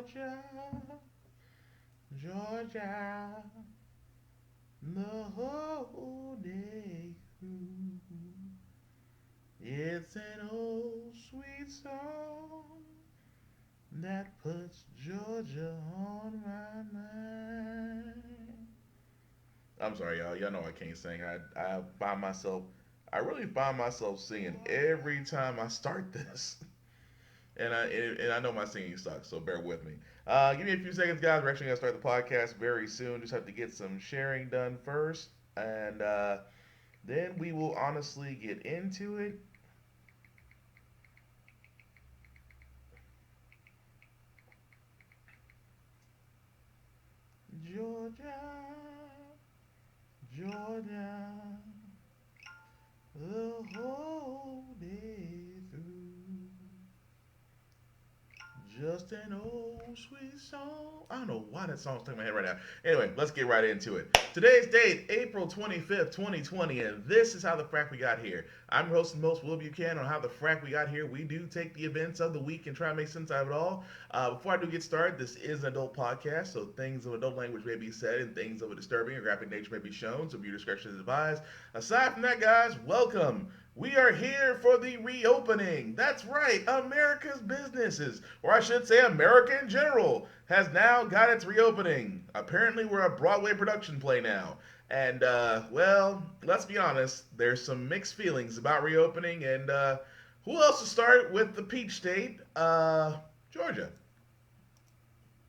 Georgia, Georgia, the whole day through. It's an old sweet song that puts Georgia on my mind. I'm sorry, y'all. Y'all know I can't sing. I find myself, I really find myself singing every time I start this. And I know my singing sucks, so bear with me. Give me a few seconds, guys. We're actually gonna start the podcast very soon. Just have to get some sharing done first, and then we will honestly get into it. Georgia, Georgia, the whole day through. Just an old sweet song. I don't know why that song's stuck in my head right now. Anyway, let's get right into it. Today's date, April 25th, 2020, and this is how the Frack We Got Here. I'm your host and host, Will Buchanan, on how the Frack We Got Here. We do take the events of the week and try to make sense out of it all. Before I do get started, this is an adult podcast, so things of adult language may be said and things of a disturbing or graphic nature may be shown, so viewer discretion is advised. Aside from that, guys, welcome. We are here for the reopening. That's right, America's businesses, or I should say America in general, has now got its reopening. Apparently, we're a Broadway production play now. And, well, let's be honest, there's some mixed feelings about reopening. And who else to start with the Peach State? Georgia.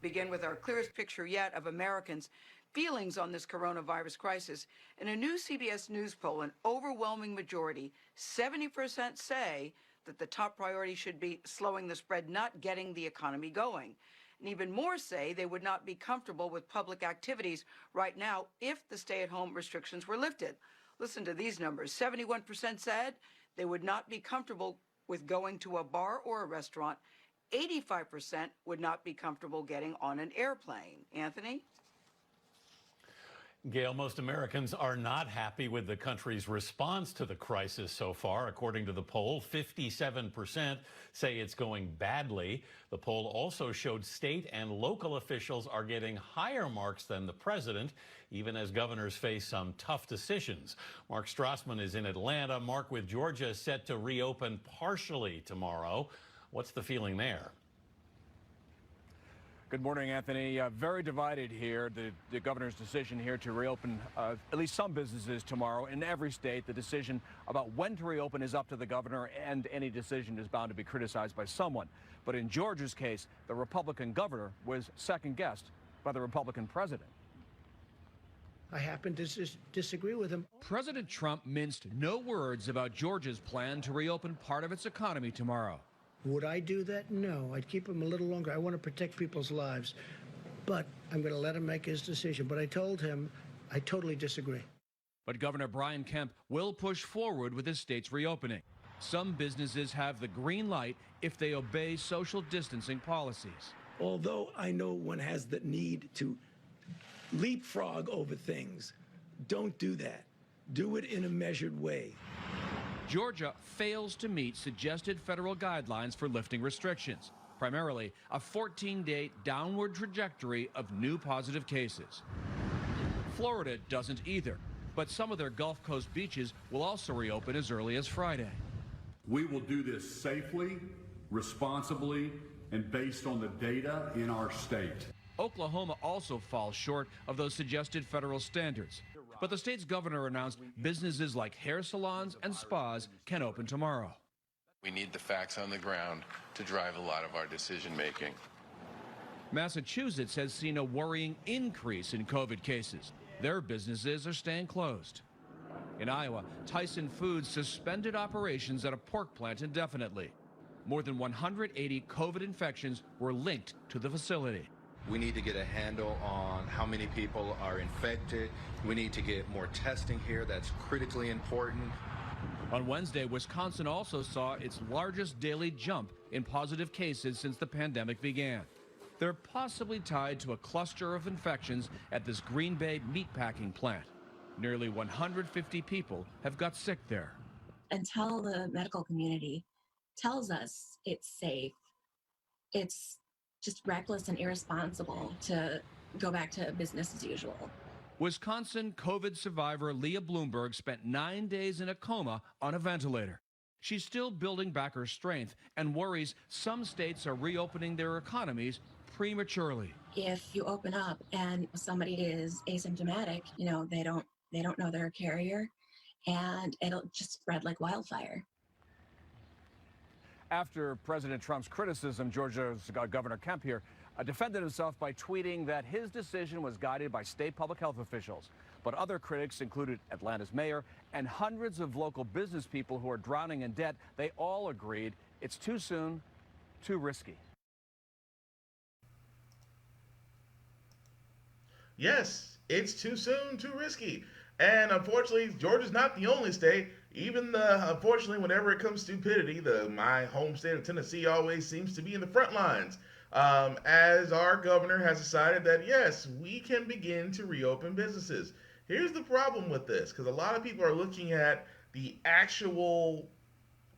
Begin with our clearest picture yet of Americans' feelings on this coronavirus crisis. In a new CBS News poll, an overwhelming majority, 70%, say that the top priority should be slowing the spread, not getting the economy going. And even more say they would not be comfortable with public activities right now if the stay-at-home restrictions were lifted. Listen to these numbers. 71% said they would not be comfortable with going to a bar or a restaurant. 85% would not be comfortable getting on an airplane. Anthony? Gail, most Americans are not happy with the country's response to the crisis so far. According to the poll, 57% say it's going badly. The poll also showed state and local officials are getting higher marks than the president, even as governors face some tough decisions. Mark Strassman is in Atlanta. Mark, with Georgia set to reopen partially tomorrow, what's the feeling there? Good morning, Anthony. Very divided here. The governor's decision here to reopen at least some businesses tomorrow in every state. The decision about when to reopen is up to the governor, and any decision is bound to be criticized by someone. But in Georgia's case, the Republican governor was second-guessed by the Republican president. I happen to disagree with him. President Trump minced no words about Georgia's plan to reopen part of its economy tomorrow. Would I do that? No. I'd keep him a little longer. I want to protect people's lives. But I'm going to let him make his decision. But I told him I totally disagree. But Governor Brian Kemp will push forward with his state's reopening. Some businesses have the green light if they obey social distancing policies. Although I know one has the need to leapfrog over things, don't do that. Do it in a measured way. Georgia fails to meet suggested federal guidelines for lifting restrictions, primarily a 14-day downward trajectory of new positive cases. Florida doesn't either, but some of their Gulf Coast beaches will also reopen as early as Friday. We will do this safely, responsibly, and based on the data in our state. Oklahoma also falls short of those suggested federal standards. But the state's governor announced businesses like hair salons and spas can open tomorrow. We need the facts on the ground to drive a lot of our decision making. Massachusetts has seen a worrying increase in COVID cases. Their businesses are staying closed. In Iowa, Tyson Foods suspended operations at a pork plant indefinitely. More than 180 COVID infections were linked to the facility. We need to get a handle on how many people are infected. We need to get more testing here. That's critically important. On Wednesday, Wisconsin also saw its largest daily jump in positive cases since the pandemic began. They're possibly tied to a cluster of infections at this Green Bay meatpacking plant. Nearly 150 people have got sick there. Until the medical community tells us it's safe, it's just reckless and irresponsible to go back to business as usual. Wisconsin COVID survivor Leah Bloomberg spent 9 days in a coma on a ventilator. She's still building back her strength and worries some states are reopening their economies prematurely. If you open up and somebody is asymptomatic, they don't know they're a carrier, and it'll just spread like wildfire. After President Trump's criticism, Georgia's Governor Kemp here defended himself by tweeting that his decision was guided by state public health officials. But other critics included Atlanta's mayor and hundreds of local business people who are drowning in debt. They all agreed it's too soon, too risky. Yes, it's too soon, too risky. And unfortunately, Georgia's not the only state. Unfortunately, whenever it comes to stupidity, my home state of Tennessee always seems to be in the front lines. As our governor has decided that yes, we can begin to reopen businesses. Here's the problem with this, because a lot of people are looking at the actual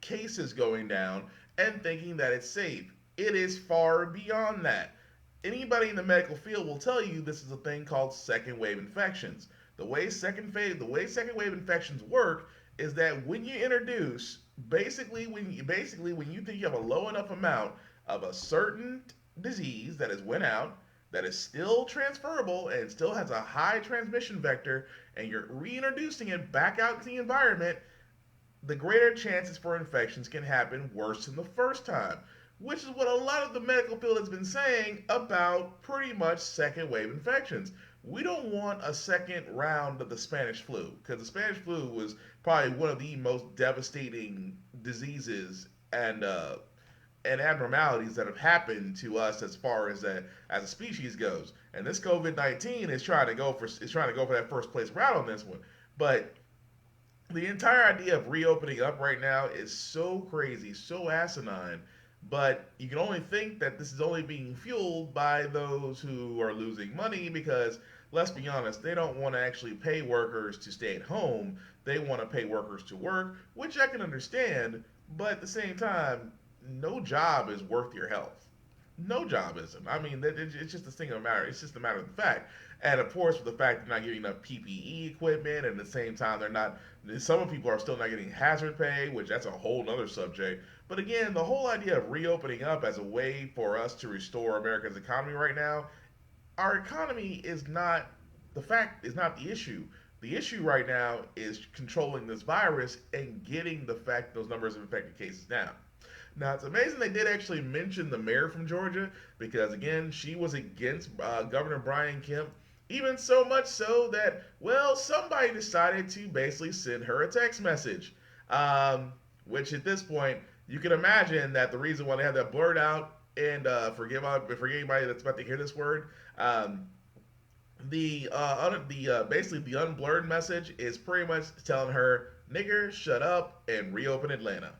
cases going down and thinking that it's safe. It is far beyond that. Anybody in the medical field will tell you this is a thing called second wave infections. The way second wave infections work is that when you introduce when you think you have a low enough amount of a certain disease that has went out, that is still transferable and still has a high transmission vector, and you're reintroducing it back out to the environment, the greater chances for infections can happen worse than the first time, which is what a lot of the medical field has been saying about pretty much second wave infections. We don't want a second round of the Spanish flu, because the Spanish flu was probably one of the most devastating diseases and abnormalities that have happened to us as far as a species goes. And this COVID-19 is trying to go for that first place route on this one. But the entire idea of reopening up right now is so crazy, so asinine. But you can only think that this is only being fueled by those who are losing money, because let's be honest, they don't want to actually pay workers to stay at home. They want to pay workers to work, which I can understand. But at the same time, no job is worth your health. No job isn't. I mean, it's just a thing of a matter. It's just a matter of the fact. And of course, with the fact they're not getting enough PPE equipment, and at the same time, some people are still not getting hazard pay, which that's a whole other subject. But again, the whole idea of reopening up as a way for us to restore America's economy right now, our economy is not the issue. The issue right now is controlling this virus and getting those numbers of infected cases down. Now, it's amazing they did actually mention the mayor from Georgia, because, again, she was against Governor Brian Kemp, even so much so that, well, somebody decided to basically send her a text message, which at this point, you can imagine that the reason why they had that blurred out, and forgive anybody that's about to hear this word, basically the unblurred message is pretty much telling her, nigger, shut up and reopen Atlanta.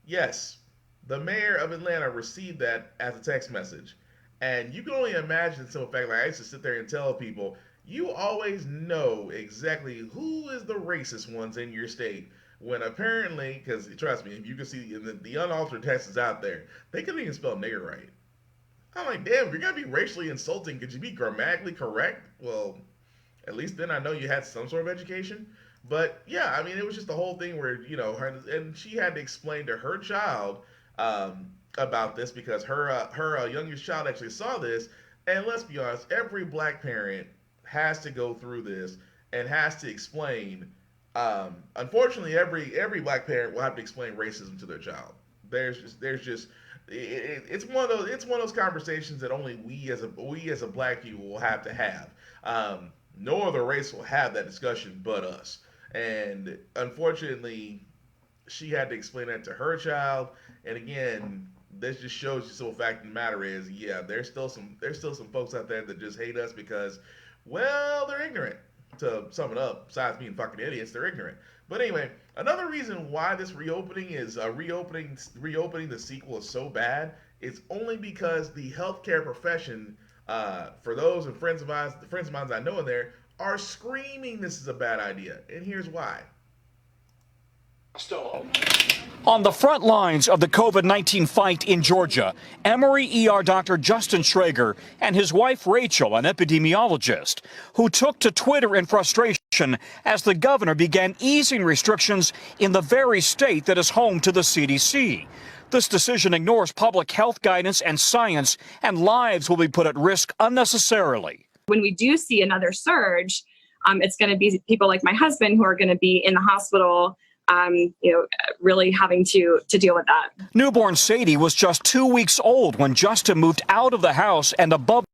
Yes, the mayor of Atlanta received that as a text message. And you can only imagine the simple fact, like I used to sit there and tell people, you always know exactly who is the racist ones in your state. When apparently, because trust me, if you can see the unaltered text is out there, they couldn't even spell nigger right. I'm like, damn, if you're going to be racially insulting, could you be grammatically correct? Well, at least then I know you had some sort of education. But yeah, I mean, it was just the whole thing where, and she had to explain to her child about this, because her youngest child actually saw this. And let's be honest, every black parent has to go through this and has to explain. Unfortunately, every black parent will have to explain racism to their child. It's one of those conversations that only we as a black people will have to have. No other race will have that discussion but us. And unfortunately, she had to explain that to her child. And again, this just shows you the simple fact of the matter is, yeah, there's still some folks out there that just hate us because, well, they're ignorant. To sum it up, besides being fucking idiots, they're ignorant. But anyway, another reason why this reopening the sequel is so bad is only because the healthcare profession, for those and friends of mine I know in there, are screaming this is a bad idea. And here's why. On the front lines of the COVID-19 fight in Georgia, Emory ER Dr. Justin Schrager and his wife Rachel, an epidemiologist, who took to Twitter in frustration as the governor began easing restrictions in the very state that is home to the CDC. This decision ignores public health guidance and science, and lives will be put at risk unnecessarily. When we do see another surge, it's going to be people like my husband who are going to be in the hospital, really having to deal with that. Newborn Sadie was just 2 weeks old when Justin moved out of the house and above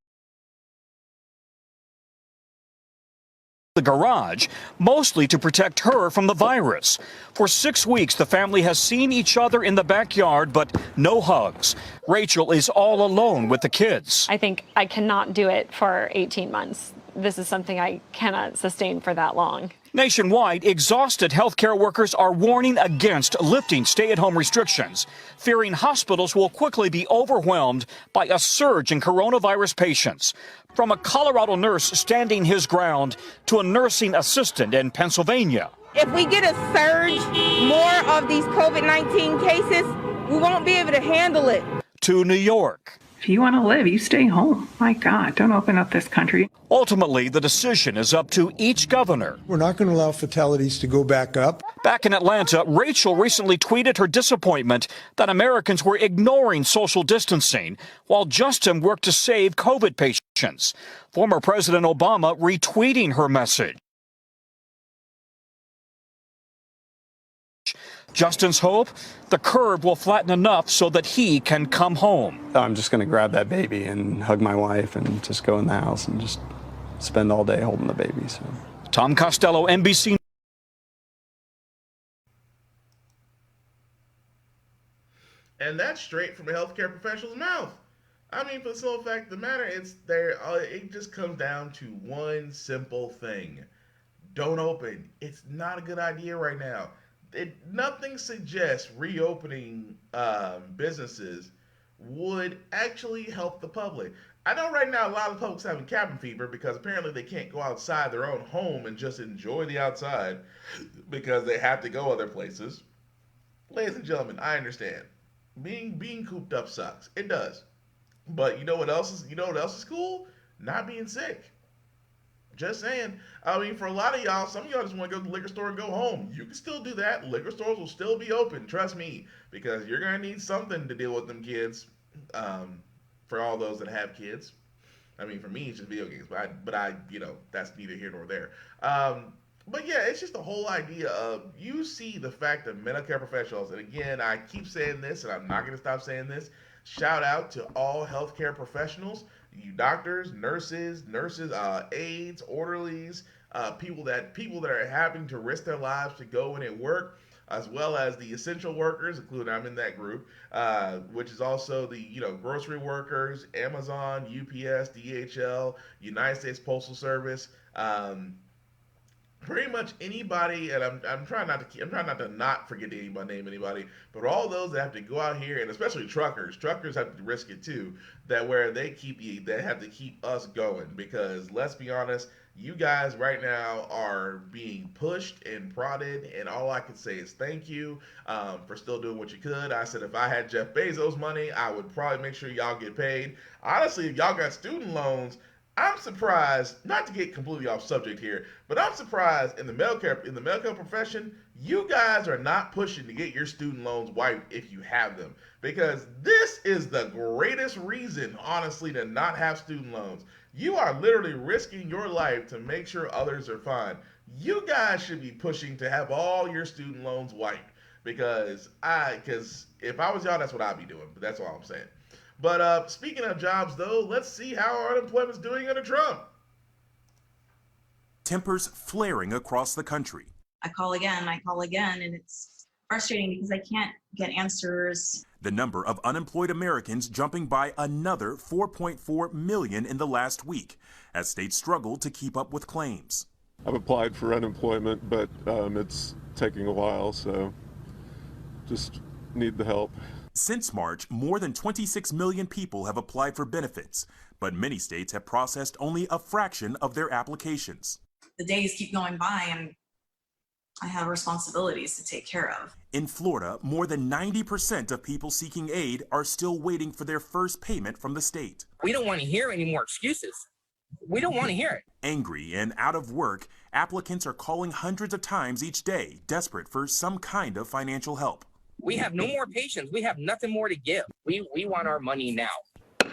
the garage, mostly to protect her from the virus. For 6 weeks, the family has seen each other in the backyard, but no hugs. Rachel is all alone with the kids. I think I cannot do it for 18 months. This is something I cannot sustain for that long. Nationwide, exhausted healthcare workers are warning against lifting stay-at-home restrictions, fearing hospitals will quickly be overwhelmed by a surge in coronavirus patients. From a Colorado nurse standing his ground to a nursing assistant in Pennsylvania. If we get a surge, more of these COVID-19 cases, we won't be able to handle it. To New York. If you want to live, you stay home. My God, don't open up this country. Ultimately, the decision is up to each governor. We're not going to allow fatalities to go back up. Back in Atlanta, Rachel recently tweeted her disappointment that Americans were ignoring social distancing while Justin worked to save COVID patients. Former President Obama retweeting her message. Justin's hope, the curve will flatten enough so that he can come home. I'm just going to grab that baby and hug my wife and just go in the house and just spend all day holding the baby. So. Tom Costello, NBC. And that's straight from a healthcare professional's mouth. I mean, for the simple fact of the matter, it just comes down to one simple thing. Don't open. It's not a good idea right now. Nothing suggests reopening businesses would actually help the public. I know right now a lot of folks having cabin fever because apparently they can't go outside their own home and just enjoy the outside because they have to go other places. Ladies and gentlemen, I understand. Being cooped up sucks. It does. But you know what else is cool? Not being sick. Just saying. I mean, for a lot of y'all, some of y'all just want to go to the liquor store and go home. You can still do that. Liquor stores will still be open. Trust me. Because you're going to need something to deal with them kids. For all those that have kids. I mean, for me, it's just video games. But I that's neither here nor there. But yeah, it's just the whole idea of you see the fact that medical care professionals, and again, I keep saying this, and I'm not going to stop saying this. Shout out to all healthcare professionals. You doctors, nurses, aides, orderlies, people that are having to risk their lives to go in and work, as well as the essential workers, including I'm in that group, which is also the grocery workers, Amazon, UPS, DHL, United States Postal Service, pretty much anybody, and I'm trying not to not forget to name anybody, but all those that have to go out here, and especially truckers have to risk it too, that have to keep us going, because let's be honest, you guys right now are being pushed and prodded, and all I can say is thank you for still doing what you could. I said if I had Jeff Bezos' money, I would probably make sure y'all get paid. Honestly, if y'all got student loans, I'm surprised, not to get completely off subject here, but I'm surprised in the medical profession, you guys are not pushing to get your student loans wiped if you have them. Because this is the greatest reason, honestly, to not have student loans. You are literally risking your life to make sure others are fine. You guys should be pushing to have all your student loans wiped. Because if I was y'all, that's what I'd be doing. But that's all I'm saying. But speaking of jobs, though, let's see how our unemployment's doing under Trump. Tempers flaring across the country. I call again, and it's frustrating because I can't get answers. The number of unemployed Americans jumping by another 4.4 million in the last week as states struggle to keep up with claims. I've applied for unemployment, but it's taking a while, so just need the help. Since March, more than 26 million people have applied for benefits, but many states have processed only a fraction of their applications. The days keep going by, and I have responsibilities to take care of. In Florida, more than 90% of people seeking aid are still waiting for their first payment from the state. We don't want to hear any more excuses. We don't want to hear it. Angry and out of work, applicants are calling hundreds of times each day, desperate for some kind of financial help. We have no more patience. We have nothing more to give. We want our money now.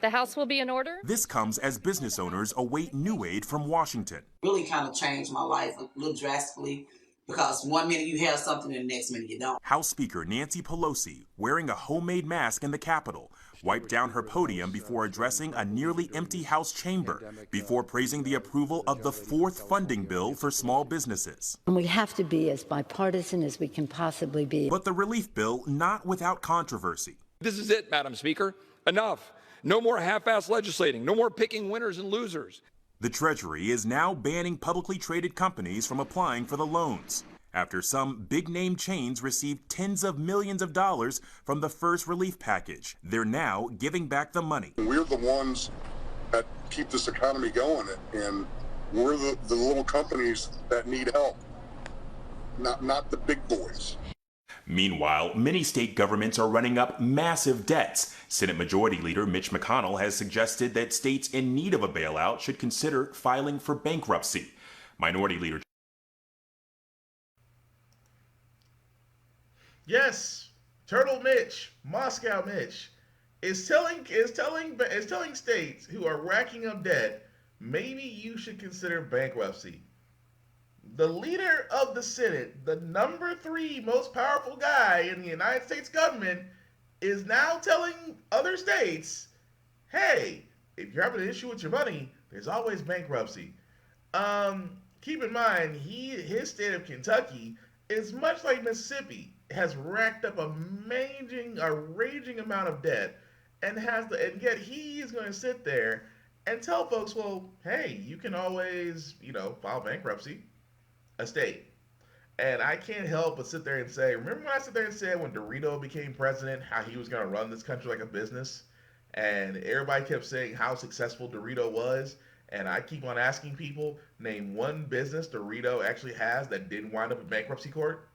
The House will be in order. This comes as business owners await new aid from Washington. Really kind of changed my life a little drastically, because one minute you have something and the next minute you don't. House Speaker Nancy Pelosi, wearing a homemade mask in the Capitol, wiped down her podium before addressing a nearly empty House chamber, before praising the approval of the fourth funding bill for small businesses. And we have to be as bipartisan as we can possibly be. But the relief bill not without controversy. This is it, Madam Speaker. Enough. No more half-ass legislating. No more picking winners and losers. The Treasury is now banning publicly traded companies from applying for the loans, after some big-name chains received tens of millions of dollars from the first relief package. They're now giving back the money. We're the ones that keep this economy going, and we're the little companies that need help, not the big boys. Meanwhile, many state governments are running up massive debts. Senate Majority Leader Mitch McConnell has suggested that states in need of a bailout should consider filing for bankruptcy. Minority Leader Yes, Turtle Mitch, Moscow Mitch, is telling states who are racking up debt, maybe you should consider bankruptcy. The leader of the Senate, the number 3 most powerful guy in the United States government, is now telling other states, hey, if you're having an issue with your money, there's always bankruptcy. Keep in mind, his state of Kentucky is much like Mississippi, has racked up a raging amount of debt, and yet he is going to sit there and tell folks, well, hey, you can always, file bankruptcy. A state. And I can't help but sit there and say, remember when I sit there and said when Dorito became president, how he was going to run this country like a business? And everybody kept saying how successful Dorito was. And I keep on asking people, name one business Dorito actually has that didn't wind up in bankruptcy court.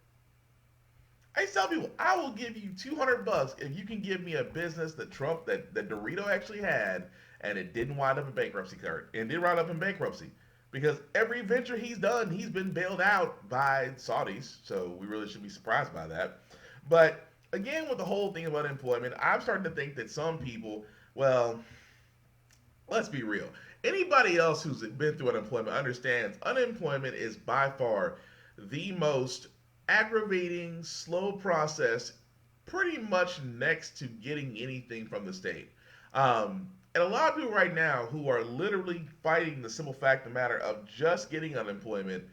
I tell people, I will give you $200 if you can give me a business that Dorito actually had and it didn't wind up in bankruptcy court. And didn't wind up in bankruptcy. Because every venture he's done, he's been bailed out by Saudis, so we really shouldn't be surprised by that. But again, with the whole thing of unemployment, I'm starting to think that some people, well, let's be real. Anybody else who's been through unemployment understands unemployment is by far the most aggravating, slow process, pretty much next to getting anything from the state. And a lot of people right now who are literally fighting the simple fact of the matter of just getting unemployment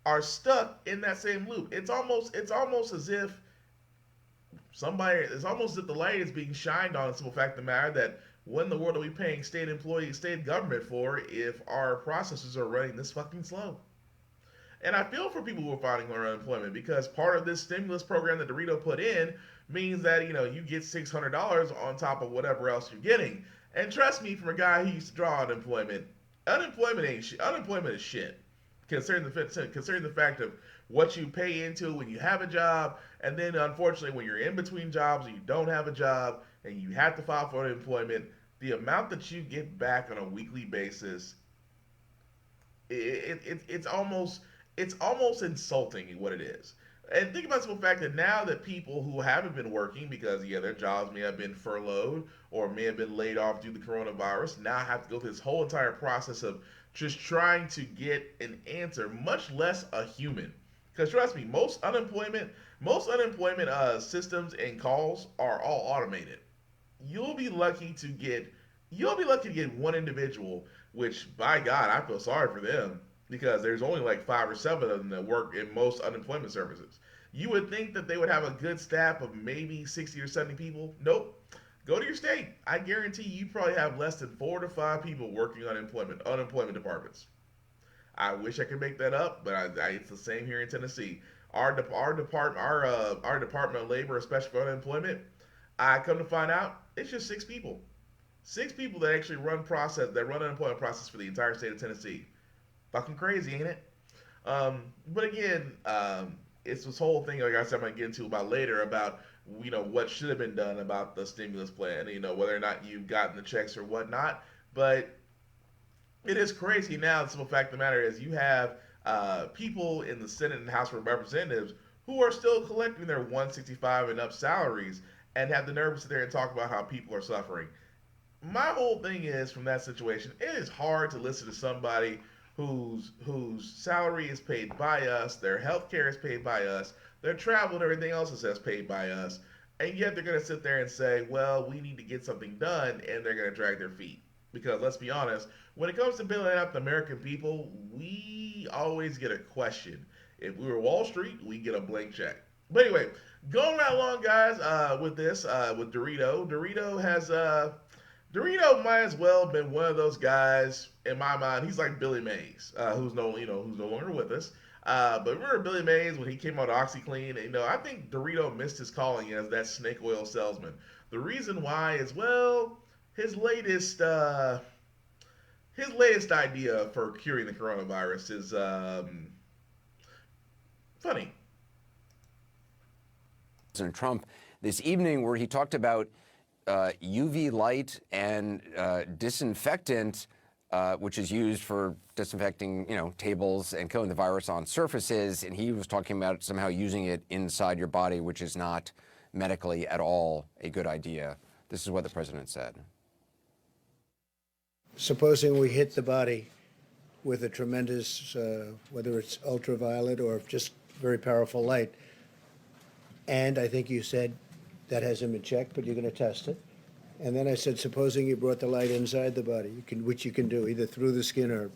are stuck in that same loop. It's almost as if the light is being shined on the simple fact of the matter that what in the world are we paying state employees, state government for if our processes are running this fucking slow? And I feel for people who are fighting for unemployment because part of this stimulus program that Dorito put in means that, you get $600 on top of whatever else you're getting. And trust me, from a guy who used to draw unemployment is shit. Considering the fact of what you pay into when you have a job, and then unfortunately when you're in between jobs and you don't have a job and you have to file for unemployment, the amount that you get back on a weekly basis, it's almost insulting what it is. And think about the simple fact that now that people who haven't been working because their jobs may have been furloughed or may have been laid off due to the coronavirus now have to go through this whole entire process of just trying to get an answer, much less a human. Because trust me, most unemployment systems and calls are all automated. You'll be lucky to get one individual, which by God I feel sorry for them. Because there's only like 5 or 7 of them that work in most unemployment services. You would think that they would have a good staff of maybe 60 or 70 people. Nope. Go to your state. I guarantee you probably have less than 4 to 5 people working on unemployment departments. I wish I could make that up, but it's the same here in Tennessee. Our Department of Labor, especially for unemployment, I come to find out it's just 6 people. 6 people that actually run unemployment process for the entire state of Tennessee. Fucking crazy, ain't it? But again, it's this whole thing, like I said, I'm gonna get into about later about what should have been done about the stimulus plan. Whether or not you've gotten the checks or whatnot. But it is crazy now. The simple fact of the matter is, you have people in the Senate and House of Representatives who are still collecting their 165 and up salaries and have the nerve to sit there and talk about how people are suffering. My whole thing is, from that situation, it is hard to listen to somebody whose salary is paid by us, their health care is paid by us, their travel and everything else is paid by us, and yet they're going to sit there and say, well, we need to get something done, and they're going to drag their feet. Because let's be honest, when it comes to bailing out the American people, we always get a question. If we were Wall Street, we get a blank check. But anyway, going right along, guys, with this, with Dorito. Dorito might as well have been one of those guys, in my mind. He's like Billy Mays, who's no longer with us. But remember Billy Mays when he came out of OxyClean? I think Dorito missed his calling as that snake oil salesman. The reason why is, well, his latest idea for curing the coronavirus is funny. President Trump this evening, where he talked about UV light and disinfectant, which is used for disinfecting, tables and killing the virus on surfaces. And he was talking about somehow using it inside your body, which is not medically at all a good idea. This is what the president said. Supposing we hit the body with a tremendous, whether it's ultraviolet or just very powerful light, and I think you said that hasn't been checked, but you're going to test it. And then I said, supposing you brought the light inside the body, which you can do either through the skin or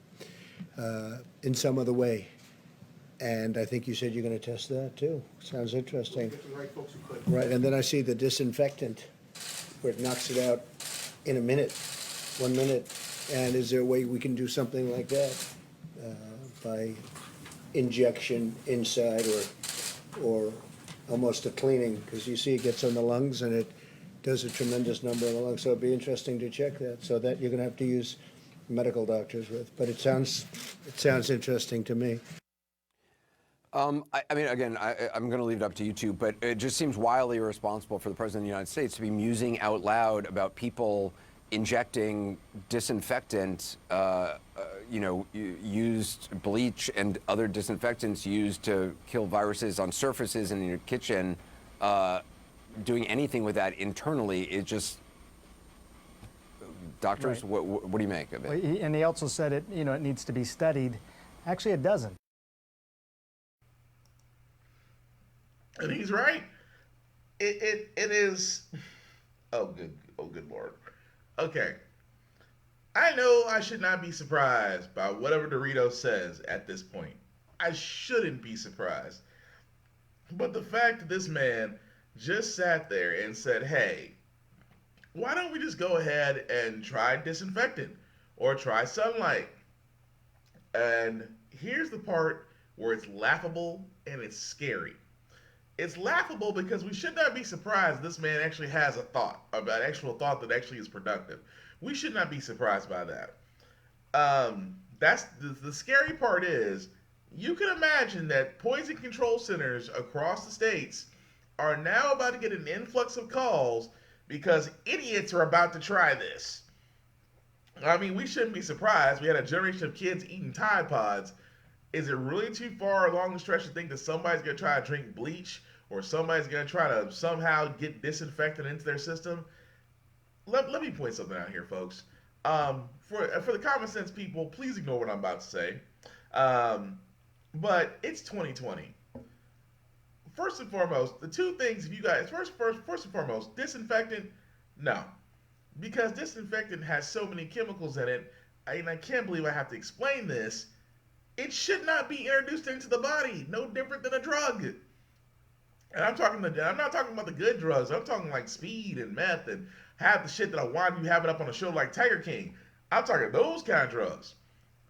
in some other way. And I think you said you're going to test that too. Sounds interesting. Right, and then I see the disinfectant, where it knocks it out in a minute, 1 minute. And is there a way we can do something like that by injection inside or almost a cleaning? Because you see it gets on the lungs and it does a tremendous number on the lungs. So it'd be interesting to check that. So that you're going to have to use medical doctors with. But it sounds interesting to me. I mean, again, I'm going to leave it up to you two, but it just seems wildly irresponsible for the President of the United States to be musing out loud about people injecting disinfectant, used bleach and other disinfectants used to kill viruses on surfaces in your kitchen, doing anything with that internally. It just, doctors, right. What do you make of it? And he also said it needs to be studied. Actually, it doesn't. And he's right. It is. Oh good Lord. Okay. I know I should not be surprised by whatever Dorito says at this point. I shouldn't be surprised. But the fact that this man just sat there and said, hey, why don't we just go ahead and try disinfectant or try sunlight? And here's the part where it's laughable and it's scary. It's laughable because we should not be surprised this man actually has a thought, about actual thought that actually is productive. We should not be surprised by that. That's the scary part is, you can imagine that poison control centers across the states are now about to get an influx of calls because idiots are about to try this. I mean, we shouldn't be surprised. We had a generation of kids eating Tide Pods. Is it really too far along the stretch to think that somebody's going to try to drink bleach or somebody's going to try to somehow get disinfectant into their system? Let me point something out here, folks. For the common sense people, please ignore what I'm about to say. But it's 2020. First and foremost, the two things, if you guys, first and foremost, disinfectant, no. Because disinfectant has so many chemicals in it, and I can't believe I have to explain this, it should not be introduced into the body. No different than a drug. And I'm not talking about the good drugs. I'm talking like speed and meth and half the shit that I want you having up on a show like Tiger King. I'm talking those kind of drugs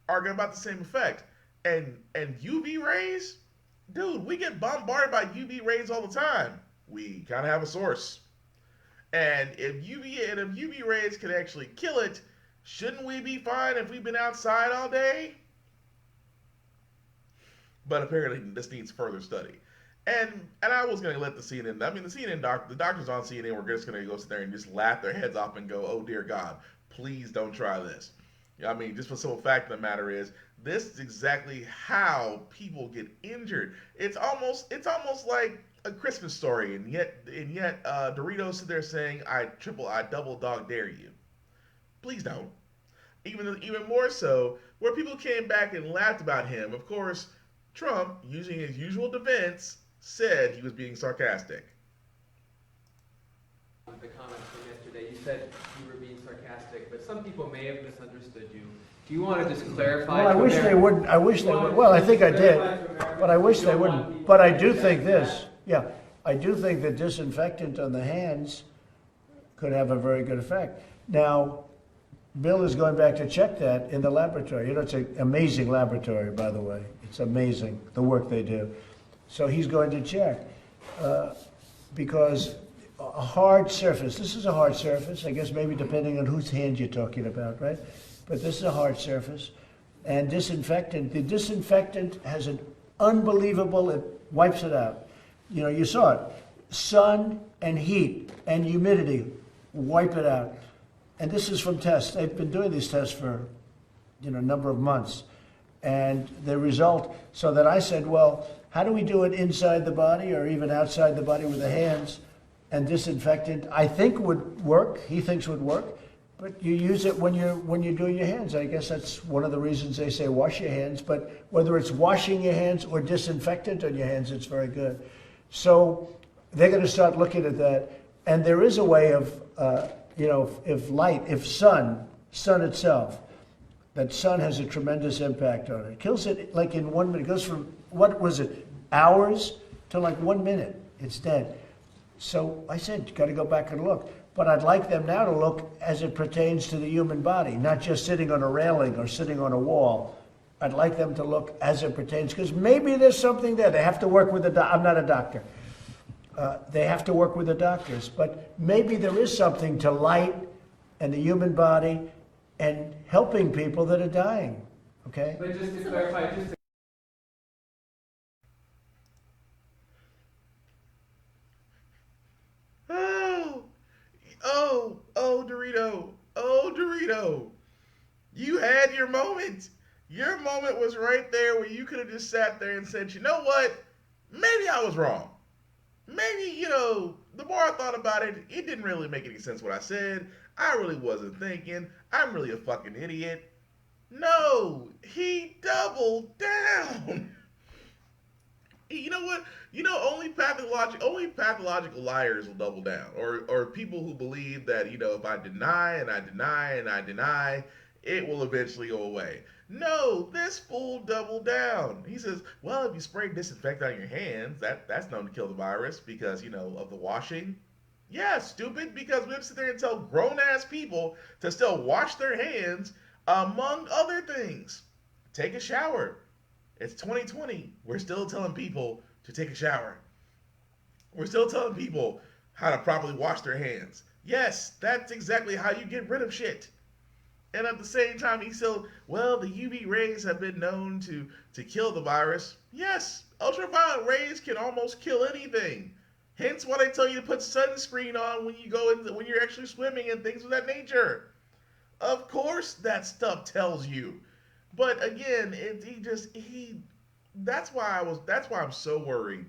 are about the same effect. And UV rays, dude, we get bombarded by UV rays all the time. We kind of have a source. And if UV rays could actually kill it, shouldn't we be fine if we've been outside all day? But apparently this needs further study. And I was gonna let the CNN. I mean, the doctors on CNN were just gonna go sit there and just laugh their heads off and go, "Oh dear God, please don't try this." I mean, just the simple fact of the matter is, this is exactly how people get injured. It's almost like a Christmas story, and yet Doritos sit there saying, I double dog dare you." Please don't. Even more so, where people came back and laughed about him. Of course, Trump, using his usual defense, said he was being sarcastic. The comments from yesterday, you said you were being sarcastic, but some people may have misunderstood you. Do you want to just clarify? Well, I wish they wouldn't. I wish they would. Well, I think I did, but I wish they wouldn't. But I do think this. Yeah, I do think that disinfectant on the hands could have a very good effect. Now, Bill is going back to check that in the laboratory. You know, it's an amazing laboratory, by the way. It's amazing, the work they do. So he's going to check because a hard surface, this is a hard surface, I guess maybe depending on whose hand you're talking about, right? But this is a hard surface. And disinfectant, the disinfectant has an unbelievable, it wipes it out. You know, you saw it. Sun and heat and humidity wipe it out. And this is from tests. They've been doing these tests for, a number of months. And the result, so that I said, well, how do we do it inside the body or even outside the body with the hands? And disinfectant, I think would work. He thinks would work. But you use it when you're doing your hands. I guess that's one of the reasons they say wash your hands. But whether it's washing your hands or disinfectant on your hands, it's very good. So they're going to start looking at that. And there is a way of, if sun itself, that sun has a tremendous impact on it. It kills it like in 1 minute. It goes from, what was it, hours to like 1 minute. It's dead. So I said, you got to go back and look. But I'd like them now to look as it pertains to the human body, not just sitting on a railing or sitting on a wall. I'd like them to look as it pertains, because maybe there's something there. They have to work with I'm not a doctor. They have to work with the doctors. But maybe there is something to light and the human body and helping people that are dying. Okay? But just to clarify, Dorito. You had your moment. Your moment was right there where you could have just sat there and said, you know what? Maybe I was wrong. Maybe, the more I thought about it, it didn't really make any sense what I said. I really wasn't thinking. I'm really a fucking idiot. No, he doubled down. You know what? Only pathological liars will double down. Or people who believe that, if I deny and I deny and I deny, it will eventually go away. No, this fool doubled down. He says, well, if you spray disinfectant on your hands, that's known to kill the virus because, of the washing. Yeah, stupid, because we have to sit there and tell grown-ass people to still wash their hands, among other things. Take a shower. It's 2020. We're still telling people to take a shower. We're still telling people how to properly wash their hands. Yes, that's exactly how you get rid of shit. And at the same time, he said, well, the UV rays have been known to kill the virus. Yes, ultraviolet rays can almost kill anything. Hence why they tell you to put sunscreen on when you're actually swimming and things of that nature. Of course that stuff tells you. But again, that's why I'm so worried.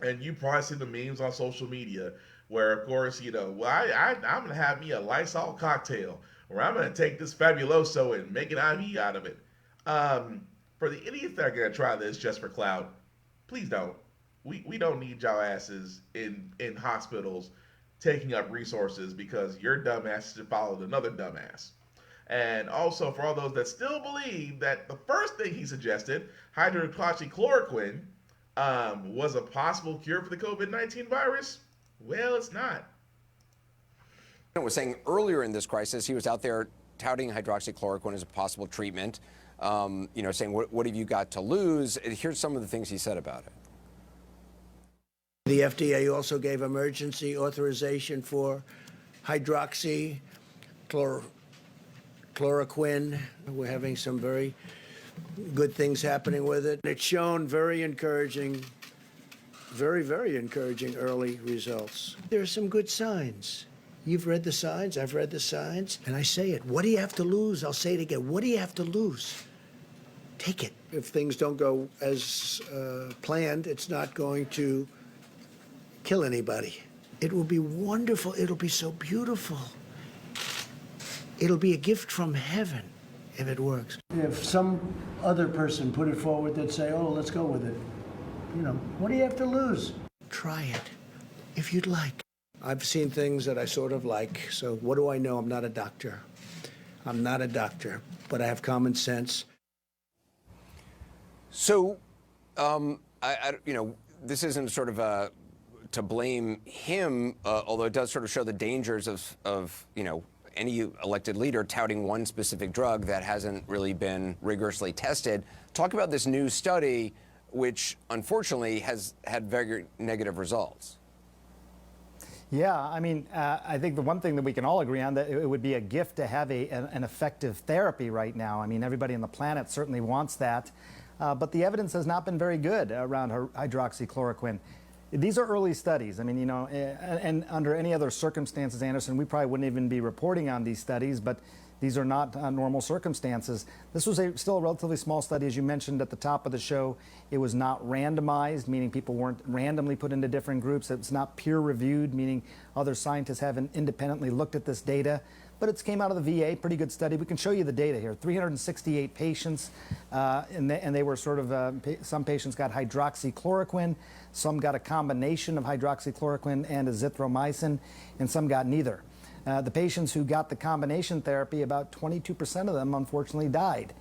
And you probably see the memes on social media where, of course, I'm going to have me a Lysol cocktail, or I'm going to take this Fabuloso and make an IV out of it. For the idiots that are going to try this just for clout, please don't. We don't need y'all asses in hospitals taking up resources because your dumbass has followed another dumbass. And also for all those that still believe that the first thing he suggested, hydroxychloroquine, was a possible cure for the COVID-19 virus, well, it's not. Was saying earlier in this crisis, he was out there touting hydroxychloroquine as a possible treatment, saying, what have you got to lose? Here's some of the things he said about it. The FDA also gave emergency authorization for hydroxychloroquine. We're having some very good things happening with it. It's shown very encouraging, very, very encouraging early results. There are some good signs. You've read the signs, I've read the signs, and I say it. What do you have to lose? I'll say it again. What do you have to lose? Take it. If things don't go as planned, it's not going to kill anybody. It will be wonderful. It'll be so beautiful. It'll be a gift from heaven if it works. If some other person put it forward, they'd say, oh, let's go with it. You know, what do you have to lose? Try it, if you'd like. I've seen things that I sort of like, so what do I know? I'm not a doctor. I'm not a doctor, but I have common sense. So, this isn't sort of to blame him, although it does sort of show the dangers of any elected leader touting one specific drug that hasn't really been rigorously tested. Talk about this new study, which unfortunately has had very negative results. Yeah, I mean, I think the one thing that we can all agree on, that it would be a gift to have an effective therapy right now. I mean, everybody on the planet certainly wants that, but the evidence has not been very good around hydroxychloroquine. These are early studies. I mean, and under any other circumstances, Anderson, we probably wouldn't even be reporting on these studies, but these are not normal circumstances. This was still a relatively small study, as you mentioned at the top of the show. It was not randomized, meaning people weren't randomly put into different groups. It's not peer-reviewed, meaning other scientists haven't independently looked at this data. But it came out of the VA, pretty good study. We can show you the data here. 368 patients, and they were sort of, some patients got hydroxychloroquine, some got a combination of hydroxychloroquine and azithromycin, and some got neither. The patients who got the combination therapy, about 22% of them unfortunately died.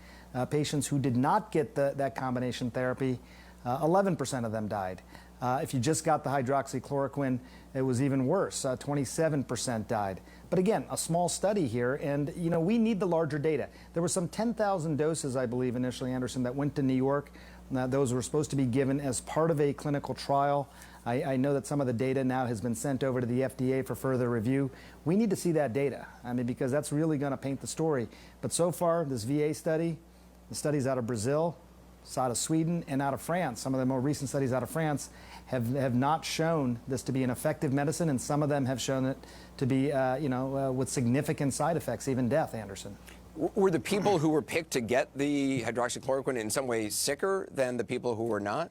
Patients who did not get that combination therapy, 11% of them died. If you just got the hydroxychloroquine, it was even worse. 27% died. But again, a small study here, and we need the larger data. There were some 10,000 doses, I believe, initially, Anderson, that went to New York. Those were supposed to be given as part of a clinical trial. I know that some of the data now has been sent over to the FDA for further review. We need to see that data, I mean, because that's really going to paint the story. But so far, this VA study, the studies out of Brazil, it's out of Sweden, and out of France, some of the more recent studies out of France have not shown this to be an effective medicine, and some of them have shown it to be, with significant side effects, even death, Anderson. Were the people who were picked to get the hydroxychloroquine in some way sicker than the people who were not?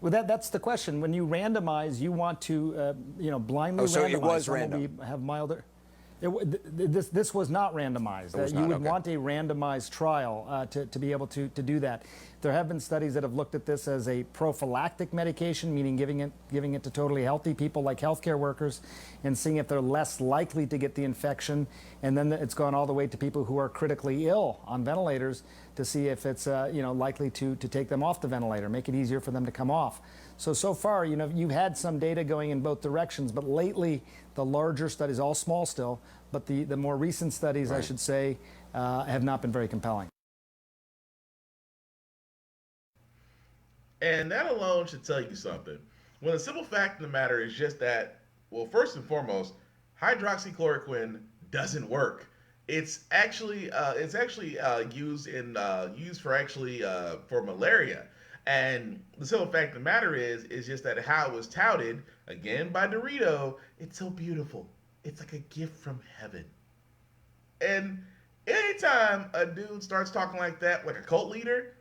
Well, that's the question. When you randomize, you want to, blindly randomize. So it was random. Have milder. This was not randomized. You would want a randomized trial to be able to do that. There have been studies that have looked at this as a prophylactic medication, meaning giving it to totally healthy people like healthcare workers, and seeing if they're less likely to get the infection. And then it's gone all the way to people who are critically ill on ventilators to see if it's likely to take them off the ventilator, make it easier for them to come off. So far, you've had some data going in both directions, but lately the larger studies, all small still, but the more recent studies, right, I should say, have not been very compelling. And that alone should tell you something. When the simple fact of the matter is just that, well, first and foremost, hydroxychloroquine doesn't work. It's actually used for malaria. And the simple fact of the matter is just that how it was touted, again by Dorito, it's so beautiful. It's like a gift from heaven. And anytime a dude starts talking like that, like a cult leader,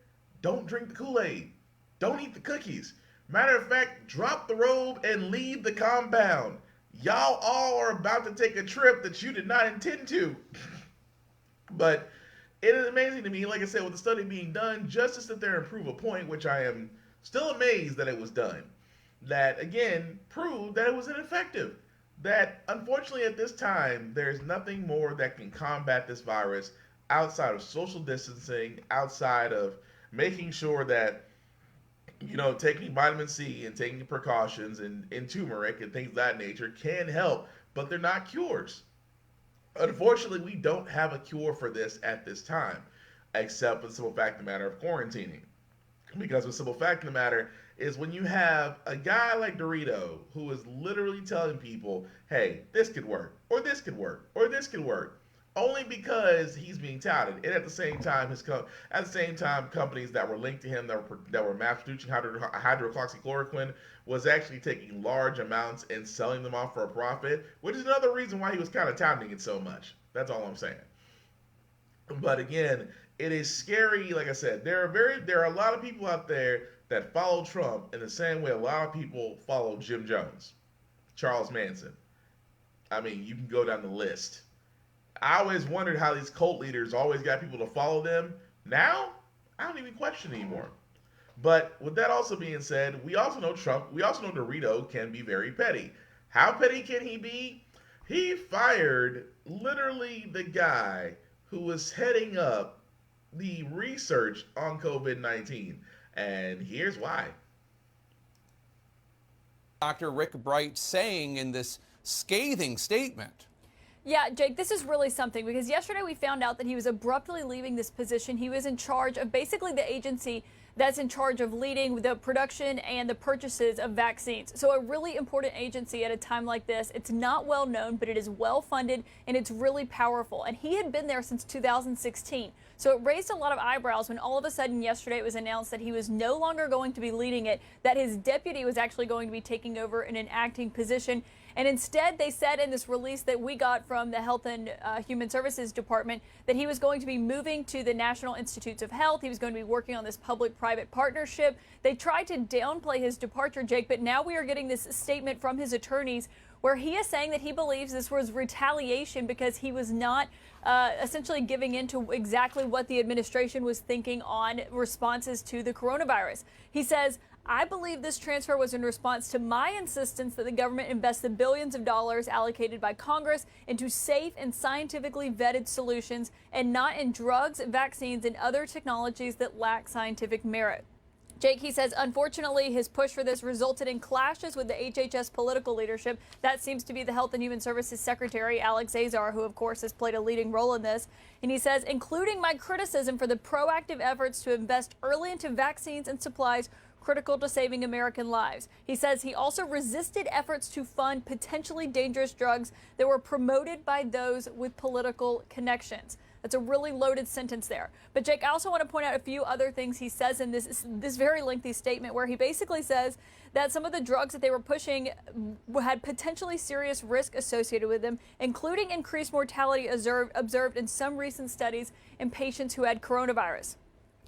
don't drink the Kool-Aid. Don't eat the cookies. Matter of fact, drop the robe and leave the compound. Y'all all are about to take a trip that you did not intend to. But it is amazing to me, like I said, with the study being done, just to sit there and prove a point, which I am still amazed that it was done, that, again, proved that it was ineffective. That, unfortunately, at this time, there's nothing more that can combat this virus outside of social distancing, outside of making sure that, taking vitamin C and taking precautions and turmeric and things of that nature can help, but they're not cures. Unfortunately, we don't have a cure for this at this time, except for the simple fact of the matter of quarantining. Because the simple fact of the matter is when you have a guy like Dorito who is literally telling people, hey, this could work, or this could work, or this could work, only because he's being touted, and at the same time, companies that were linked to him that were mass producing hydroxychloroquine was actually taking large amounts and selling them off for a profit, which is another reason why he was kind of touting it so much. That's all I'm saying. But again, it is scary. Like I said, there are a lot of people out there that follow Trump in the same way a lot of people follow Jim Jones, Charles Manson. I mean, you can go down the list. I always wondered how these cult leaders always got people to follow them. Now, I don't even question anymore. But with that also being said, we also know Dorito can be very petty. How petty can he be? He fired literally the guy who was heading up the research on COVID-19. And here's why. Dr. Rick Bright saying in this scathing statement. Yeah, Jake, this is really something because yesterday we found out that he was abruptly leaving this position. He was in charge of basically the agency that's in charge of leading the production and the purchases of vaccines. So a really important agency at a time like this. It's not well known, but it is well funded and it's really powerful. And he had been there since 2016. So it raised a lot of eyebrows when all of a sudden yesterday it was announced that he was no longer going to be leading it, that his deputy was actually going to be taking over in an acting position. And instead, they said in this release that we got from the Health and Human Services Department that he was going to be moving to the National Institutes of Health. He was going to be working on this public-private partnership. They tried to downplay his departure, Jake, but now we are getting this statement from his attorneys where he is saying that he believes this was retaliation because he was not essentially giving in to exactly what the administration was thinking on responses to the coronavirus. He says, I believe this transfer was in response to my insistence that the government invest the billions of dollars allocated by Congress into safe and scientifically vetted solutions and not in drugs, vaccines, and other technologies that lack scientific merit. Jake, he says, unfortunately, his push for this resulted in clashes with the HHS political leadership. That seems to be the Health and Human Services Secretary, Alex Azar, who, of course, has played a leading role in this. And he says, including my criticism for the proactive efforts to invest early into vaccines and supplies critical to saving American lives. He says he also resisted efforts to fund potentially dangerous drugs that were promoted by those with political connections. That's a really loaded sentence there. But Jake, I also want to point out a few other things he says in this very lengthy statement where he basically says that some of the drugs that they were pushing had potentially serious risk associated with them, including increased mortality observed in some recent studies in patients who had coronavirus.